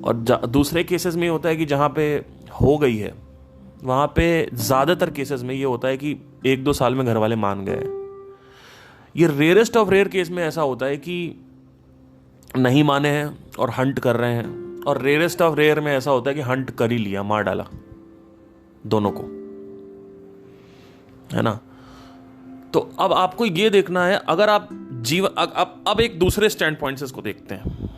और दूसरे केसेस में होता है कि जहाँ पे हो गई है वहाँ पे ज़्यादातर केसेस में ये होता है कि 1-2 साल में घर वाले मान गए। ये रेयरेस्ट ऑफ रेयर केस में ऐसा होता है कि नहीं माने हैं और हंट कर रहे हैं, और रेयरेस्ट ऑफ रेयर में ऐसा होता है कि हंट कर ही लिया, मार डाला दोनों को, है ना। तो अब आपको ये देखना है, अगर आप जीवन अब एक दूसरे स्टैंड पॉइंट से इसको देखते हैं,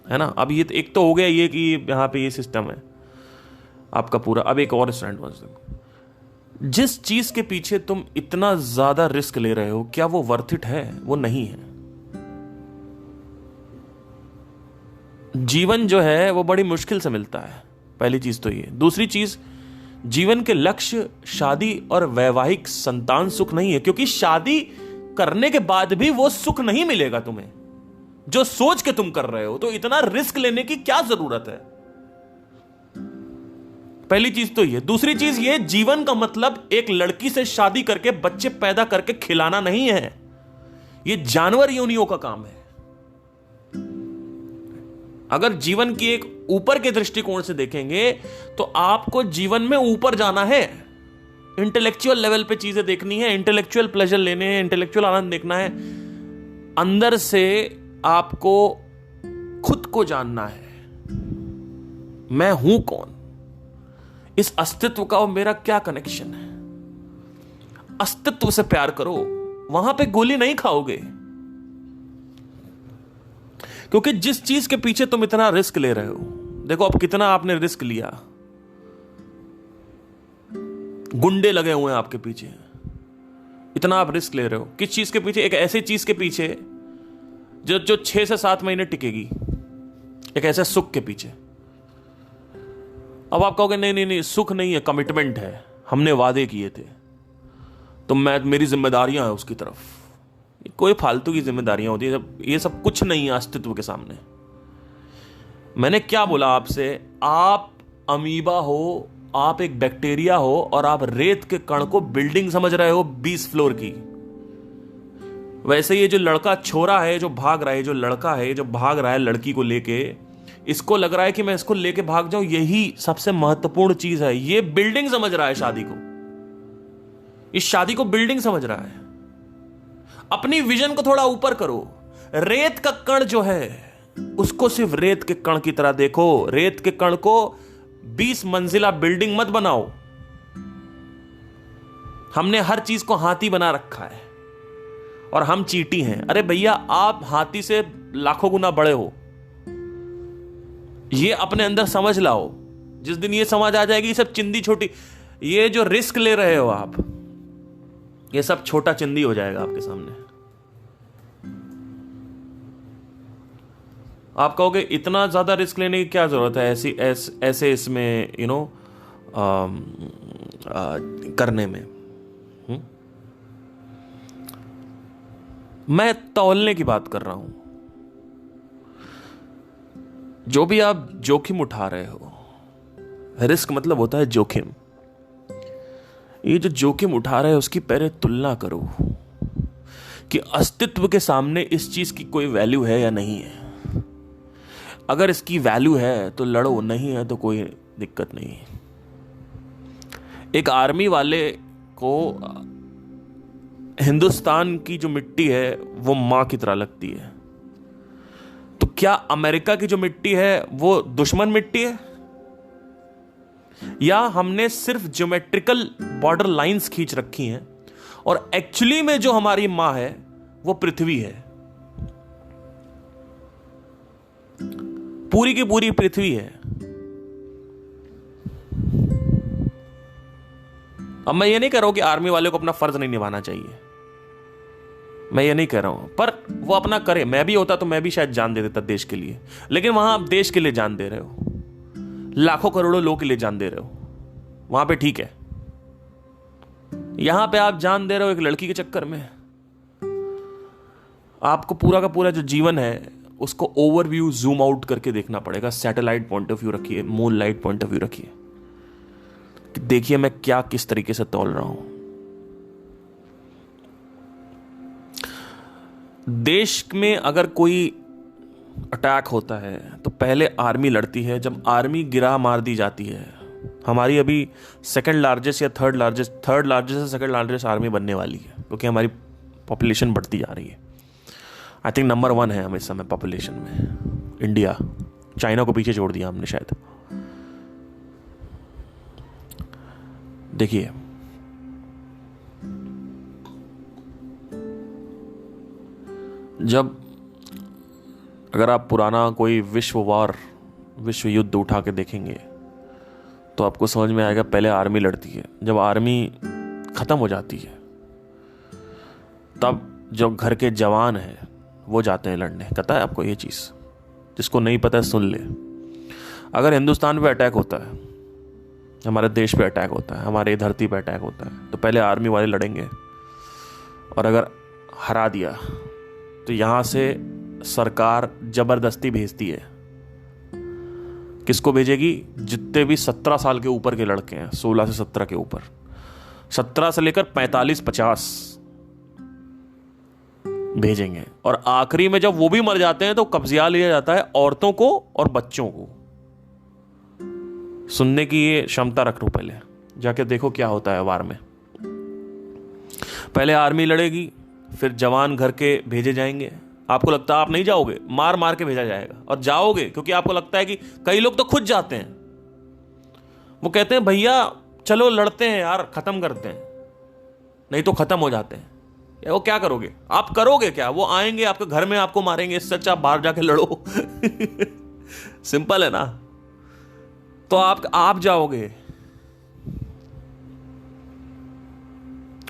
है ना। अब ये एक तो हो गया ये कि यहाँ पे ये सिस्टम है आपका पूरा। अब एक और स्टैंड पॉइंट, जिस चीज के पीछे तुम इतना ज्यादा रिस्क ले रहे हो, क्या वो वर्थ इट है? वो नहीं है। जीवन जो है वो बड़ी मुश्किल से मिलता है, पहली चीज तो ये। दूसरी चीज, जीवन के लक्ष्य शादी और वैवाहिक संतान सुख नहीं है, क्योंकि शादी करने के बाद भी वो सुख नहीं मिलेगा तुम्हें जो सोच के तुम कर रहे हो। तो इतना रिस्क लेने की क्या जरूरत है? पहली चीज तो ये। दूसरी चीज ये, जीवन का मतलब एक लड़की से शादी करके बच्चे पैदा करके खिलाना नहीं है। ये जानवर योनियों का काम है। अगर जीवन की एक ऊपर के दृष्टिकोण से देखेंगे तो आपको जीवन में ऊपर जाना है, इंटेलेक्चुअल लेवल पे चीजें देखनी है, इंटेलेक्चुअल प्लेजर लेने हैं, इंटेलेक्चुअल आनंद देखना है। अंदर से आपको खुद को जानना है, मैं हूं कौन, इस अस्तित्व का और मेरा क्या कनेक्शन है। अस्तित्व से प्यार करो, वहां पे गोली नहीं खाओगे। क्योंकि जिस चीज के पीछे तुम इतना रिस्क ले रहे हो, देखो अब कितना आपने रिस्क लिया, गुंडे लगे हुए हैं आपके पीछे, इतना आप रिस्क ले रहे हो किस चीज के पीछे? एक ऐसी चीज के पीछे जो 6 से 7 महीने टिकेगी, एक ऐसे सुख के पीछे। अब आप कहोगे नहीं, सुख नहीं है, कमिटमेंट है, हमने वादे किए थे, तो मेरी जिम्मेदारियां हैं उसकी तरफ। कोई फालतू की जिम्मेदारियां होती है, ये सब कुछ नहीं है अस्तित्व के सामने। मैंने क्या बोला आपसे? आप अमीबा हो, आप एक बैक्टीरिया हो, और आप रेत के कण को बिल्डिंग समझ रहे हो 20 फ्लोर की। वैसे ये जो लड़का छोरा है जो भाग रहा है, जो लड़का है जो भाग रहा है लड़की को लेके, इसको लग रहा है कि मैं इसको लेके भाग जाऊं, यही सबसे महत्वपूर्ण चीज है। ये बिल्डिंग समझ रहा है शादी को, इस शादी को बिल्डिंग समझ रहा है। अपनी विजन को थोड़ा ऊपर करो। रेत का कण जो है उसको सिर्फ रेत के कण की तरह देखो। रेत के कण को 20 मंजिला बिल्डिंग मत बनाओ। हमने हर चीज को हाथी बना रखा है और हम चींटी हैं। अरे भैया, आप हाथी से लाखों गुना बड़े हो, ये अपने अंदर समझ लाओ। जिस दिन ये समझ आ जाएगी, सब चिंदी छोटी, ये जो रिस्क ले रहे हो आप, ये सब छोटा चिंदी हो जाएगा आपके सामने। आप कहोगे इतना ज्यादा रिस्क लेने की क्या जरूरत है ऐसे इसमें करने में। मैं तौलने की बात कर रहा हूं। जो भी आप जोखिम उठा रहे हो, रिस्क मतलब होता है जोखिम। ये जो जोखिम उठा रहे हो उसकी पहले तुलना करो कि अस्तित्व के सामने इस चीज की कोई वैल्यू है या नहीं है। अगर इसकी वैल्यू है तो लड़ो, नहीं है तो कोई दिक्कत नहीं। एक आर्मी वाले को हिंदुस्तान की जो मिट्टी है वो मां की तरह लगती है, तो क्या अमेरिका की जो मिट्टी है वो दुश्मन मिट्टी है? या हमने सिर्फ ज्योमेट्रिकल बॉर्डर लाइंस खींच रखी हैं और एक्चुअली में जो हमारी मां है वो पृथ्वी है, पूरी की पूरी पृथ्वी है। अब मैं ये नहीं कह रहा हूं कि आर्मी वाले को अपना फर्ज नहीं निभाना चाहिए, मैं ये नहीं कह रहा हूं, पर वो अपना करे। मैं भी होता तो मैं भी शायद जान दे देता देश के लिए, लेकिन वहां आप देश के लिए जान दे रहे हो। लाखों करोड़ों लोग के लिए जान दे रहे हो, वहां पे ठीक है। यहां पे आप जान दे रहे हो एक लड़की के चक्कर में। आपको पूरा का पूरा जो जीवन है उसको ओवरव्यू जूम आउट करके देखना पड़ेगा। सैटेलाइट पॉइंट ऑफ व्यू रखिए, moon light point of view रखिए, देखिए मैं क्या किस तरीके से तौल रहा हूं। देश में अगर कोई अटैक होता है तो पहले आर्मी लड़ती है। जब आर्मी गिरा मार दी जाती है, हमारी अभी सेकंड लार्जेस्ट या थर्ड लार्जेस्ट से सेकंड लार्जेस्ट आर्मी बनने वाली है, क्योंकि हमारी पॉपुलेशन बढ़ती जा रही है। आई थिंक नंबर 1 है हम इस समय पॉपुलेशन में, इंडिया। चाइना को पीछे छोड़ दिया हमने शायद। देखिए, जब अगर आप पुराना कोई विश्व युद्ध उठा के देखेंगे तो आपको समझ में आएगा पहले आर्मी लड़ती है। जब आर्मी खत्म हो जाती है तब जो घर के जवान हैं वो जाते हैं लड़ने। पता है आपको ये चीज़? जिसको नहीं पता है सुन ले। अगर हिंदुस्तान पे अटैक होता है, हमारे देश पे अटैक होता है, हमारे धरती पे अटैक होता है, तो पहले आर्मी वाले लड़ेंगे, और अगर हरा दिया तो यहां से सरकार जबरदस्ती भेजती है। किसको भेजेगी? जितने भी 17 साल के ऊपर के लड़के हैं, 16 से 17 के ऊपर, 17 से लेकर 45-50 भेजेंगे। और आखिरी में जब वो भी मर जाते हैं तो कब्जा लिया जाता है औरतों को और बच्चों को। सुनने की ये क्षमता रख लो, पहले जाके देखो क्या होता है वार में। पहले आर्मी लड़ेगी, फिर जवान घर के भेजे जाएंगे। आपको लगता है आप नहीं जाओगे? मार मार के भेजा जाएगा। और जाओगे क्योंकि आपको लगता है कि कई लोग तो खुद जाते हैं। वो कहते हैं भैया चलो लड़ते हैं यार, खत्म करते हैं, नहीं तो खत्म हो जाते हैं। वो क्या करोगे? आप करोगे क्या? वो आएंगे आपके घर में, आपको मारेंगे। इससे अच्छा आप बाहर जाके लड़ो। सिंपल है ना? तो आप जाओगे,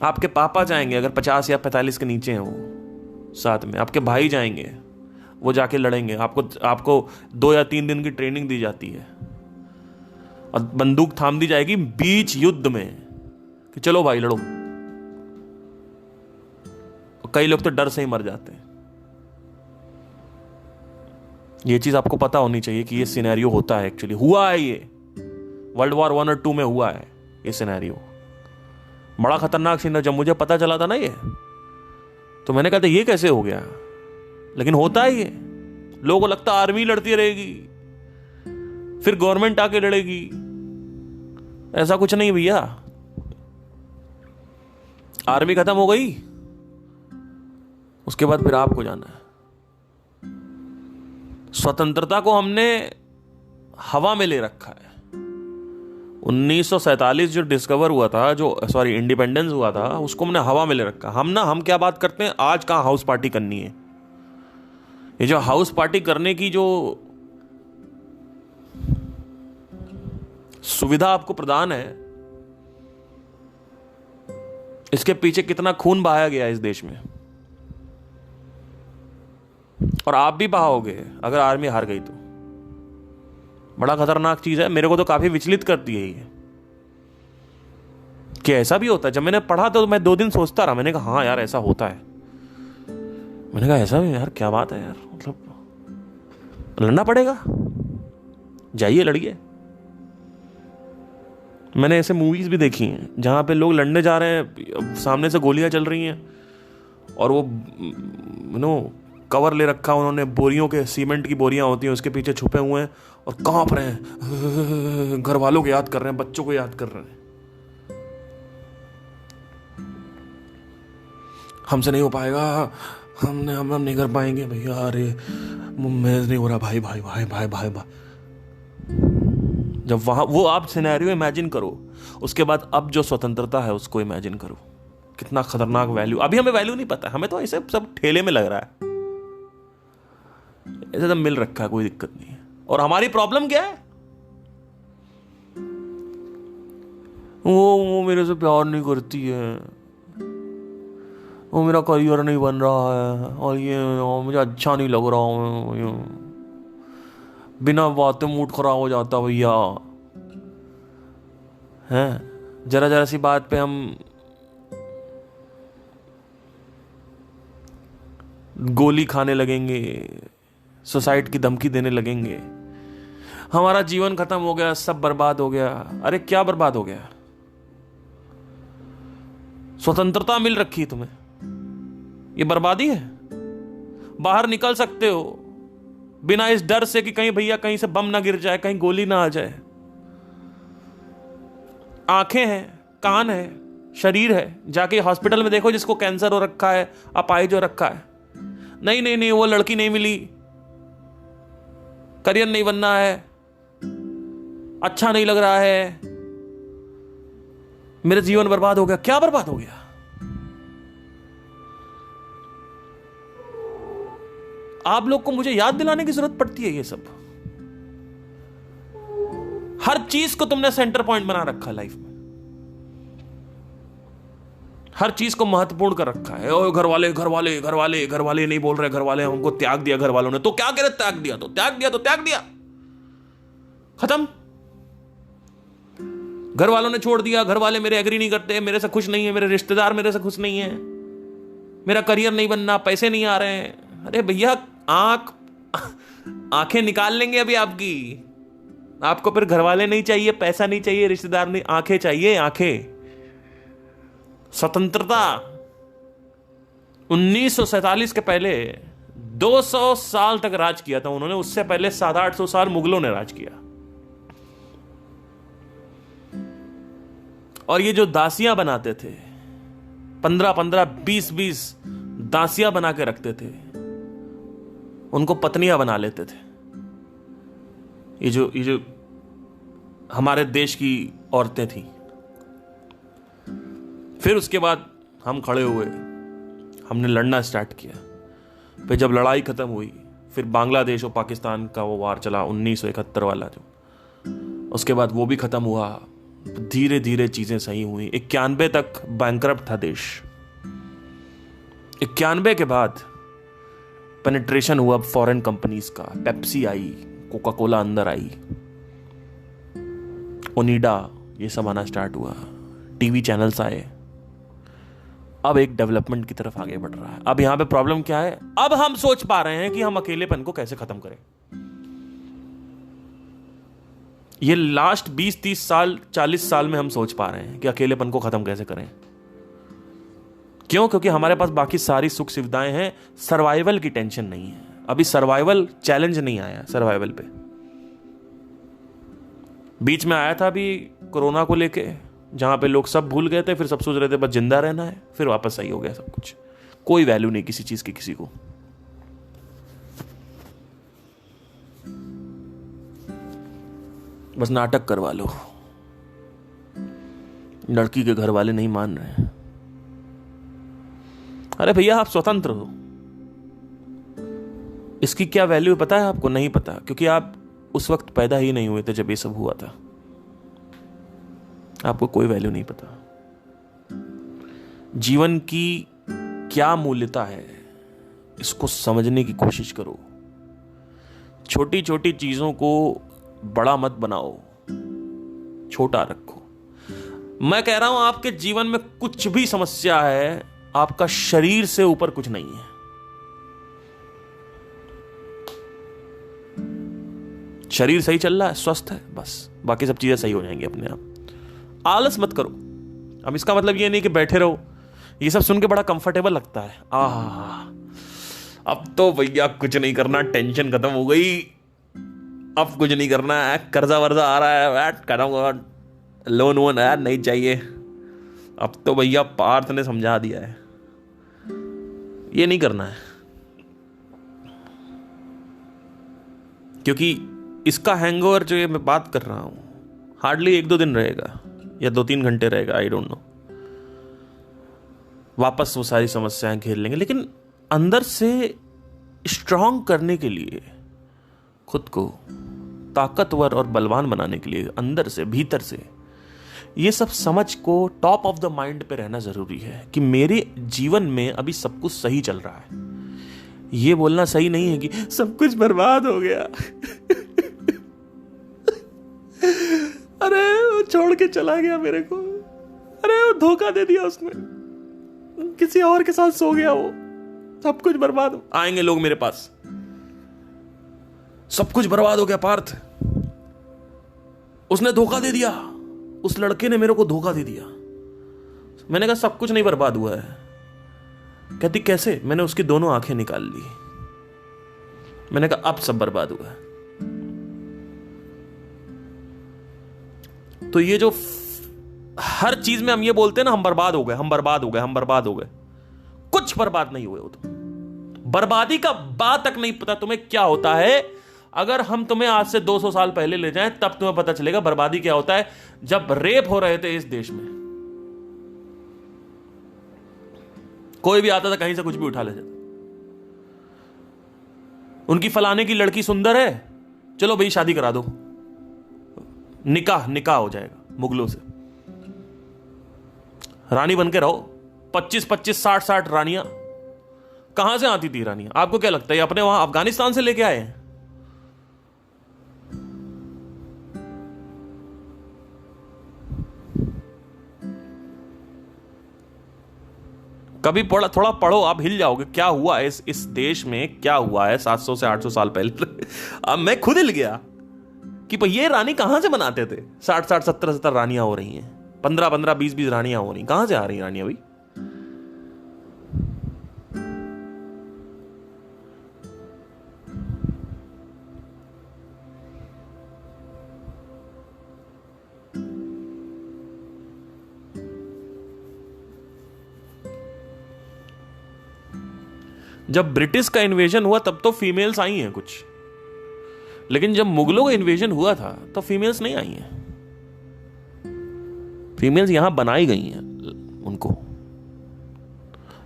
आपके पापा जाएंगे अगर 50 या 45 के नीचे हैं वो, साथ में आपके भाई जाएंगे, वो जाके लड़ेंगे। आपको 2 या 3 दिन की ट्रेनिंग दी जाती है और बंदूक थाम दी जाएगी बीच युद्ध में कि चलो भाई लड़ो। कई लोग तो डर से ही मर जाते हैं। ये चीज आपको पता होनी चाहिए कि ये सिनेरियो होता है, एक्चुअली हुआ है। ये वर्ल्ड वॉर 1 और 2 में हुआ है ये सिनेरियो। बड़ा खतरनाक सीन है। जब मुझे पता चला था ना ये, तो मैंने कहा था ये कैसे हो गया, लेकिन होता है ये। लोगों को लगता आर्मी लड़ती रहेगी फिर गवर्नमेंट आके लड़ेगी। ऐसा कुछ नहीं भैया। आर्मी खत्म हो गई, उसके बाद फिर आपको जाना है। स्वतंत्रता को हमने हवा में ले रखा है। 1947 जो डिस्कवर हुआ था, इंडिपेंडेंस हुआ था, उसको हमने हवा में ले रखा। हम क्या बात करते हैं, आज कहां हाउस पार्टी करनी है। ये जो हाउस पार्टी करने की जो सुविधा आपको प्रदान है, इसके पीछे कितना खून बहाया गया इस देश में। और आप भी बहाओगे अगर आर्मी हार गई तो। बड़ा खतरनाक चीज है। मेरे को तो काफी विचलित करती है ये कि ऐसा भी होता है। जब मैंने पढ़ा तो मैं 2 दिन सोचता रहा। मैंने कहा हाँ यार ऐसा होता है। मैंने कहा ऐसा भी यार, क्या बात है यार, मतलब लड़ना पड़ेगा, जाइए लड़िए। मैंने ऐसे मूवीज भी देखी हैं जहां पे लोग लड़ने जा रहे हैं, सामने से गोलियां चल रही हैं और वो कवर ले रखा उन्होंने, बोरियों के, सीमेंट की बोरियां होती हैं, उसके पीछे छुपे हुए हैं और कांप रहे हैं, घर वालों को याद कर रहे हैं, बच्चों को याद कर रहे हैं। हमसे नहीं हो पाएगा, हम नहीं कर पाएंगे भैया, अरे मेरे नहीं हो रहा भाई भाई भाई भाई भाई भाई। जब वहां वो आप सिनेरियो इमेजिन करो, उसके बाद अब जो स्वतंत्रता है उसको इमेजिन करो, कितना खतरनाक वैल्यू। अभी हमें वैल्यू नहीं पता, हमें तो ऐसे सब ठेले में लग रहा है, ऐसे तो मिल रखा है, कोई दिक्कत नहीं है। और हमारी प्रॉब्लम क्या है, वो मेरे से प्यार नहीं करती है, वो मेरा करियर नहीं बन रहा है, और ये मुझे अच्छा नहीं लग रहा है। बिना बातें मूड खराब हो जाता भैया। हैं, जरा जरा सी बात पे हम गोली खाने लगेंगे, सुसाइड की धमकी देने लगेंगे, हमारा जीवन खत्म हो गया, सब बर्बाद हो गया। अरे क्या बर्बाद हो गया? स्वतंत्रता मिल रखी है तुम्हें, ये बर्बादी है? बाहर निकल सकते हो बिना इस डर से कि कहीं भैया कहीं से बम ना गिर जाए, कहीं गोली ना आ जाए। आंखें हैं, कान है, शरीर है, जाके हॉस्पिटल में देखो जिसको कैंसर हो रखा है, अपाहिज हो रखा है। नहीं नहीं नहीं, वो लड़की नहीं मिली, करियर नहीं बनना है, अच्छा नहीं लग रहा है, मेरा जीवन बर्बाद हो गया। क्या बर्बाद हो गया? आप लोग को मुझे याद दिलाने की जरूरत पड़ती है ये सब? हर चीज को तुमने सेंटर पॉइंट बना रखा है लाइफ में, हर चीज को महत्वपूर्ण कर रखा है। ओ घर वाले घर वाले घर वाले घर वाले नहीं बोल रहे, घर वाले हमको त्याग दिया, घर वालों ने तो क्या करे, त्याग दिया तो त्याग दिया तो त्याग दिया, खत्म। घर वालों ने छोड़ दिया, घर वाले मेरे एग्री नहीं करते, मेरे से खुश नहीं है, मेरे रिश्तेदार मेरे से खुश नहीं है, मेरा करियर नहीं बनना, पैसे नहीं आ रहे हैं। अरे भैया आंखें निकाल लेंगे अभी आपकी। आपको फिर घर वाले नहीं चाहिए, पैसा नहीं चाहिए, रिश्तेदार नहीं, आंखें चाहिए, आंखें। स्वतंत्रता 1947 के पहले 200 साल तक राज किया था उन्होंने, उससे पहले 700-800 साल मुगलों ने राज किया। और ये जो दासियां बनाते थे, 15-15, 20-20 दासियां बना के रखते थे, उनको पत्नियां बना लेते थे। ये जो हमारे देश की औरतें थी। फिर उसके बाद हम खड़े हुए, हमने लड़ना स्टार्ट किया। फिर जब लड़ाई खत्म हुई, फिर बांग्लादेश और पाकिस्तान का वो वार चला 1971 वाला जो, उसके बाद वो भी खत्म हुआ। धीरे धीरे चीजें सही हुई। 91 तक बैंकरप्ट था देश। 91 के बाद पेनिट्रेशन हुआ फॉरेन कंपनीज का। पेप्सी आई, कोका कोला अंदर आई, ओनिडा, ये सब आना स्टार्ट हुआ, टीवी चैनल्स आए। अब एक डेवलपमेंट की तरफ आगे बढ़ रहा है। अब यहां पे प्रॉब्लम क्या है? अब हम सोच पा रहे हैं कि हम अकेलेपन को कैसे खत्म करें। ये लास्ट 20-30 साल, 40 साल में हम सोच पा रहे हैं कि अकेलेपन को खत्म कैसे करें। क्यों? क्योंकि हमारे पास बाकी सारी सुख सुविधाएं हैं, सर्वाइवल की टेंशन नहीं है। अभी सर्वाइवल चैलेंज नहीं आया सर्वाइवल पे। बीच में आया था अभी कोरोना को लेके, जहां पे लोग सब भूल गए थे, फिर सब सोच रहे थे बस जिंदा रहना है, फिर वापस सही हो गया सब कुछ। कोई वैल्यू नहीं किसी चीज की किसी को। बस नाटक करवा लो। लड़की के घर वाले नहीं मान रहे हैं। अरे भैया आप स्वतंत्र हो, इसकी क्या वैल्यू पता है आपको? नहीं पता, क्योंकि आप उस वक्त पैदा ही नहीं हुए थे जब ये सब हुआ था। आपको कोई वैल्यू नहीं पता। जीवन की क्या मूल्यता है, इसको समझने की कोशिश करो। छोटी छोटी चीजों को बड़ा मत बनाओ, छोटा रखो। मैं कह रहा हूं आपके जीवन में कुछ भी समस्या है, आपका शरीर से ऊपर कुछ नहीं है। शरीर सही चल रहा है, स्वस्थ है, बस बाकी सब चीजें सही हो जाएंगी अपने आप। आलस मत करो। अब इसका मतलब ये नहीं कि बैठे रहो। ये सब सुन के बड़ा कंफर्टेबल लगता है। अब तो भैया कुछ नहीं करना, टेंशन खत्म हो गई, अब कुछ नहीं करना है, कर्जा वर्जा आ रहा है, लोन वोन है नहीं चाहिए, अब तो भैया पार्थ ने समझा दिया है। ये नहीं करना है, क्योंकि इसका हैंगओवर जो ये मैं बात कर रहा हूं हार्डली 1-2 दिन रहेगा या 2-3 घंटे रहेगा, आई डोंट नो। वापस वो सारी समस्याएं घेर लेंगे। लेकिन अंदर से स्ट्रांग करने के लिए, खुद को ताकतवर और बलवान बनाने के लिए, अंदर से भीतर से ये सब समझ को टॉप ऑफ द माइंड पे रहना जरूरी है कि मेरे जीवन में अभी सब कुछ सही चल रहा है। ये बोलना सही नहीं है कि सब कुछ बर्बाद हो गया छोड़ के चला गया मेरे को। अरे वो धोखा दे दिया उसने, किसी और के साथ सो गया वो, सब कुछ बर्बाद। आएंगे लोग मेरे पास, सब कुछ बर्बाद हो गया पार्थ, उसने धोखा दे दिया, उस लड़के ने मेरे को धोखा दे दिया। मैंने कहा सब कुछ नहीं बर्बाद हुआ है। कहती कैसे? मैंने उसकी दोनों आंखें निकाल ली। मैंने कहा अब सब बर्बाद हुआ है। तो ये जो हर चीज में हम ये बोलते हैं ना, हम बर्बाद हो गए, हम बर्बाद हो गए, हम बर्बाद हो गए, कुछ बर्बाद नहीं हुए हो तुम। बर्बादी का बात तक नहीं पता तुम्हें क्या होता है। अगर हम तुम्हें आज से 200 साल पहले ले जाएं तब तुम्हें पता चलेगा बर्बादी क्या होता है। जब रेप हो रहे थे इस देश में, कोई भी आता था कहीं से कुछ भी उठा ले जाता। उनकी फलाने की लड़की सुंदर है, चलो भाई शादी करा दो, निकाह हो जाएगा मुगलों से, रानी बन के रहो। 25-25, 60-60 रानियां कहां से आती थी रानियां? आपको क्या लगता है अपने वहां अफगानिस्तान से लेके आए हैं? कभी थोड़ा पढ़ो, आप हिल जाओगे। क्या हुआ इस देश में, क्या हुआ है 700 से 800 साल पहले। अब मैं खुद हिल गया कि ये रानी कहां से बनाते थे। 60-60, 70-70 रानियां हो रही हैं, 15-15, 20-20 रानियां हो रही, कहां से आ रही रानियां भाई? जब ब्रिटिश का इन्वेजन हुआ तब तो फीमेल्स आई हैं कुछ, लेकिन जब मुगलों का इन्वेजन हुआ था तो फीमेल्स नहीं आई हैं। फीमेल्स यहां बनाई गई हैं उनको,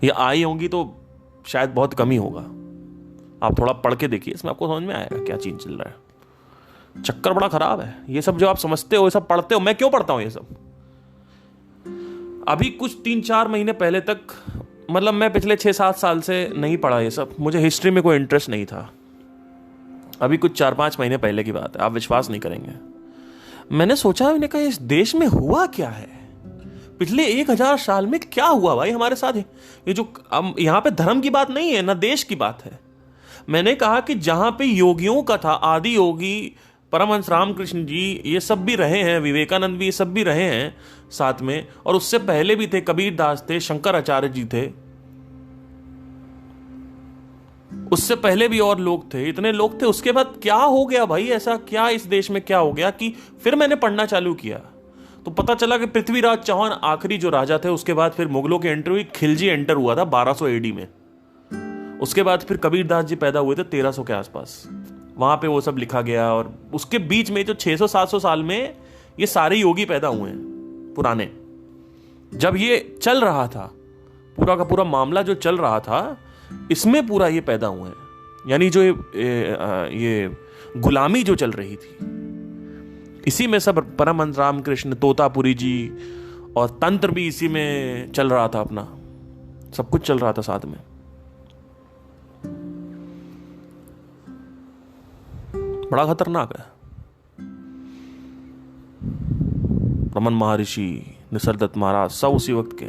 या आई होंगी तो शायद बहुत कम ही होगा। आप थोड़ा पढ़ के देखिए, इसमें आपको समझ में आएगा क्या चीज चल रहा है। चक्कर बड़ा खराब है ये सब, जो आप समझते हो ये सब पढ़ते हो। मैं क्यों पढ़ता हूं ये सब? अभी कुछ 3-4 महीने पहले तक, मतलब मैं पिछले 6-7 साल से नहीं पढ़ा ये सब, मुझे हिस्ट्री में कोई इंटरेस्ट नहीं था। अभी कुछ 4-5 महीने पहले की बात है, आप विश्वास नहीं करेंगे। मैंने सोचा, मैंने कहा इस देश में हुआ क्या है, पिछले 1000 साल में क्या हुआ भाई हमारे साथ। ये जो यहां पे धर्म की बात नहीं है ना, देश की बात है। मैंने कहा कि जहां पे योगियों का था, आदि योगी परमहंस रामकृष्ण जी ये सब भी रहे हैं, विवेकानंद भी ये सब भी रहे हैं साथ में, और उससे पहले भी थे, कबीर दास थे, शंकराचार्य जी थे, उससे पहले भी और लोग थे, इतने लोग थे। उसके बाद क्या हो गया भाई, ऐसा क्या इस देश में क्या हो गया कि फिर मैंने पढ़ना चालू किया तो पता चला कि पृथ्वीराज चौहान आखिरी जो राजा थे, उसके बाद फिर मुगलों की एंट्री हुई। खिलजी एंटर हुआ था 1200 AD में, उसके बाद फिर कबीर दास जी पैदा हुए थे 1300 के आसपास, वहां पे वो सब लिखा गया। और उसके बीच में जो 600-700 साल में ये सारे योगी पैदा हुए हैं पुराने। जब ये चल रहा था, पूरा का पूरा मामला जो चल रहा था, इसमें पूरा ये पैदा हुए हैं। यानी जो ये गुलामी जो चल रही थी, इसी में सब परमहंस रामकृष्ण, तोतापुरी जी, और तंत्र भी इसी में चल रहा था अपना, सब कुछ चल रहा था साथ में। बड़ा खतरनाक है। रमन महर्षि, निसर्गदत्त महाराज, सब उसी वक्त के।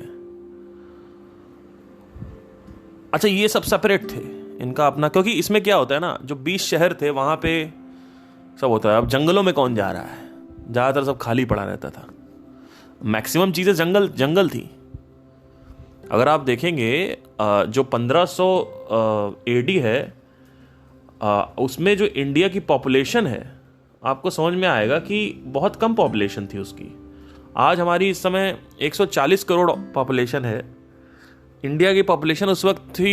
अच्छा, ये सब सेपरेट थे, इनका अपना, क्योंकि इसमें क्या होता है ना, जो 20 शहर थे वहां पे सब होता है। अब जंगलों में कौन जा रहा है, ज्यादातर सब खाली पड़ा रहता था, मैक्सिमम चीजें जंगल थी। अगर आप देखेंगे जो 1500 AD है, उसमें जो इंडिया की पॉपुलेशन है, आपको समझ में आएगा कि बहुत कम पॉपुलेशन थी उसकी। आज हमारी इस समय 140 करोड़ पॉपुलेशन है। इंडिया की पॉपुलेशन उस वक्त थी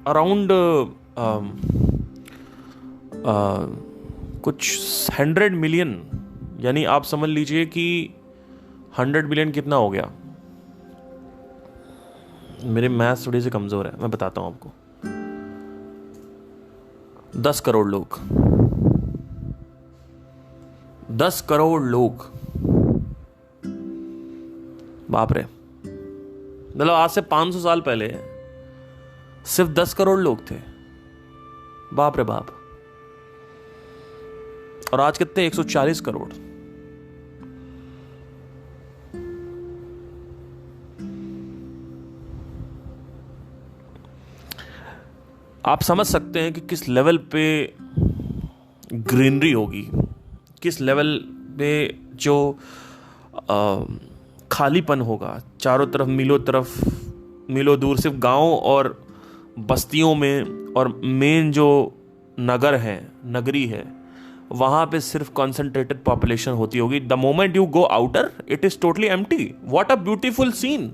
अराउंड कुछ 100 मिलियन, यानी आप समझ लीजिए कि 100 मिलियन कितना हो गया। मेरे मैथ्स थोड़ी सी कमजोर है, मैं बताता हूं आपको। 10 करोड़ लोग, 10 करोड़ लोग, बाप रे। मतलब आज से 500 साल पहले सिर्फ 10 करोड़ लोग थे, बाप रे बाप। और आज कितने, 140 करोड़। आप समझ सकते हैं कि किस लेवल पे ग्रीनरी होगी, किस लेवल पे जो खालीपन होगा, चारों तरफ मीलों दूर सिर्फ गांव और बस्तियों में, और मेन जो नगर है, नगरी है, वहां पे सिर्फ कॉन्सेंट्रेटेड पॉपुलेशन होती होगी. The moment you go outer it is totally empty. What a beautiful scene.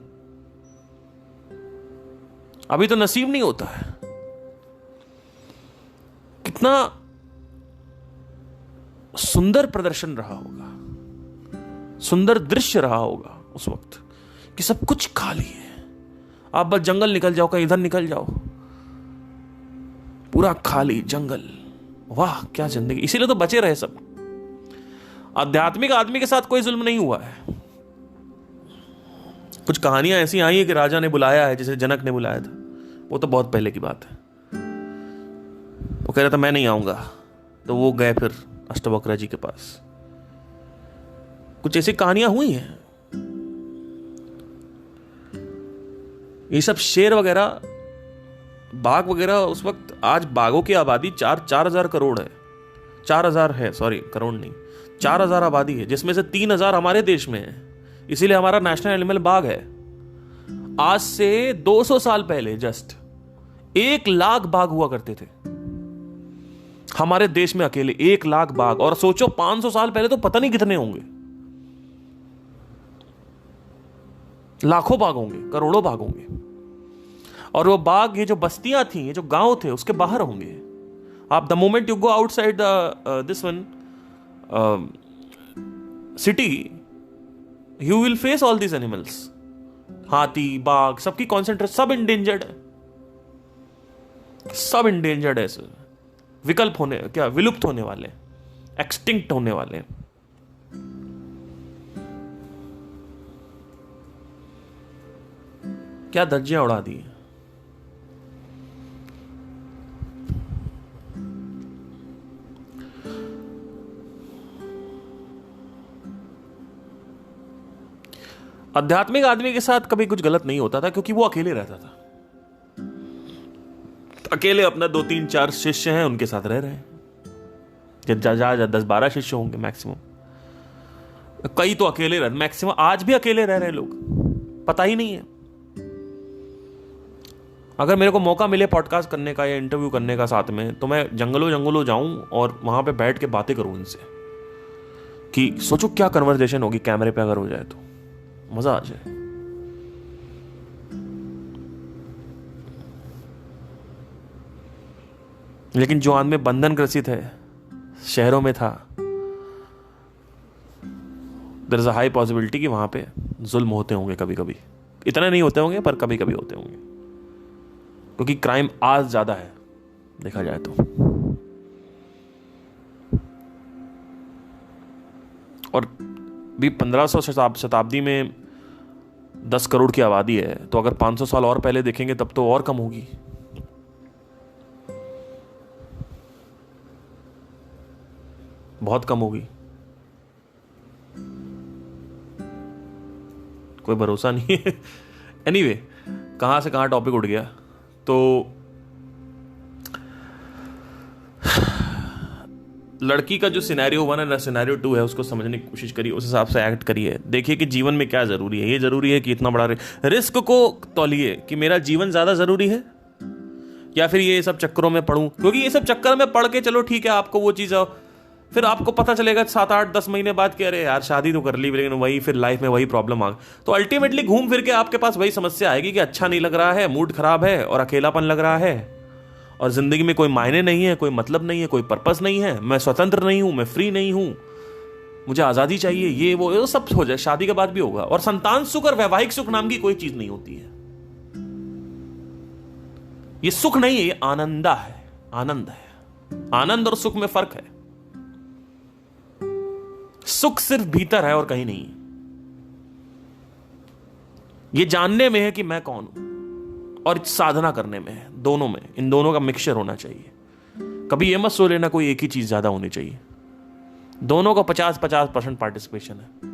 अभी तो नसीब नहीं होता है. कितना सुंदर प्रदर्शन रहा होगा, सुंदर दृश्य रहा होगा उस वक्त कि सब कुछ खाली है. आप बस जंगल निकल जाओ, कहीं इधर निकल जाओ, पूरा खाली जंगल. वाह क्या जिंदगी. इसीलिए तो बचे रहे सब. आध्यात्मिक आदमी के साथ कोई जुल्म नहीं हुआ है. कुछ कहानियां ऐसी आई है कि राजा ने बुलाया है, जैसे जनक ने बुलाया था. वो तो बहुत पहले की बात है. वो कह रहा था मैं नहीं आऊंगा, तो वो गए फिर अष्टवक्र जी के पास. कुछ ऐसी कहानियां हुई हैं. ये सब शेर वगैरह, बाघ वगैरह, उस वक्त, आज बाघों की आबादी 4,000 करोड़ है. 4,000 है, सॉरी करोड़ नहीं, 4,000 आबादी है, जिसमें से 3,000 हमारे देश में है. इसीलिए हमारा नेशनल एनिमल बाघ है. आज से 200 साल पहले जस्ट 1,00,000 बाघ हुआ करते थे हमारे देश में, अकेले 1,00,000 बाघ. और सोचो 500 साल पहले तो पता नहीं कितने होंगे. लाखों बाघ होंगे, करोड़ों बाघ होंगे. और वो बाघ, ये जो बस्तियां थी, ये जो गांव थे, उसके बाहर होंगे. आप the moment you go outside this one city, you will face all these animals. हाथी, बाघ, सबकी कॉन्सेंट्रेट, सब इंडेंजर्ड है. सब इंडेंजर्ड है सर. विकल्प होने, क्या विलुप्त होने वाले, एक्सटिंक्ट होने वाले. क्या धज्जियां उड़ा दी. आध्यात्मिक आदमी के साथ कभी कुछ गलत नहीं होता था, क्योंकि वो अकेले रहता था. अकेले अपना 2, 3, 4 शिष्य हैं, उनके साथ रह रहे हैं. 10-12 शिष्य होंगे मैक्सिमम. कई तो अकेले रह, मैक्सिमम आज भी अकेले रह रहे हैं लोग, पता ही नहीं है. अगर मेरे को मौका मिले पॉडकास्ट करने का या इंटरव्यू करने का साथ में, तो मैं जंगलों जाऊं और वहां पे बैठ के बातें करूं इनसे, कि सोचो क्या कन्वर्सेशन होगी कैमरे पे अगर हो जाए तो मजा आ जाए. लेकिन जो आदमी बंधन ग्रसित है, शहरों में था, there is a high possibility कि वहां पे जुल्म होते होंगे कभी कभी. इतना नहीं होते होंगे पर कभी कभी होते होंगे, क्योंकि क्राइम आज ज्यादा है देखा जाए तो. और भी 1500 शताब्दी में 10 करोड़ की आबादी है, तो अगर 500 साल और पहले देखेंगे तब तो और कम होगी. बहुत कम होगी. कोई भरोसा नहीं है. एनीवे, कहां से कहां टॉपिक उठ गया. तो लड़की का जो सिनेरियो 1 है, सिनेरियो 2 है, उसको समझने की कोशिश करिए, उस हिसाब से एक्ट करिए. देखिए कि जीवन में क्या जरूरी है. ये जरूरी है कि इतना बड़ा रिस्क को तौलिए कि मेरा जीवन ज्यादा जरूरी है, या फिर ये सब चक्करों में पढ़ूं. क्योंकि ये सब चक्कर में पढ़ के चलो ठीक है, आपको वो चीज, फिर आपको पता चलेगा 7, 8, 10 महीने बाद कि अरे यार शादी तो कर ली, लेकिन वही फिर लाइफ में वही प्रॉब्लम आ गई. तो अल्टीमेटली घूम फिर के आपके पास वही समस्या आएगी कि अच्छा नहीं लग रहा है, मूड खराब है और अकेलापन लग रहा है, और जिंदगी में कोई मायने नहीं है, कोई मतलब नहीं है, कोई पर्पस नहीं है, मैं स्वतंत्र नहीं हूं, मैं फ्री नहीं हूं, मुझे आजादी चाहिए. ये वो सब हो जाए, शादी के बाद भी होगा. और संतान सुख और वैवाहिक सुख नाम की कोई चीज नहीं होती है. ये सुख नहीं है, ये आनंदा है. आनंद है. आनंद और सुख में फर्क है. सुख सिर्फ भीतर है और कहीं नहीं. ये जानने में है कि मैं कौन हूं, और साधना करने में है. दोनों में, इन दोनों का मिक्सचर होना चाहिए. कभी ये मत सोच लेना कोई एक ही चीज ज्यादा होनी चाहिए. दोनों का 50-50% पार्टिसिपेशन है.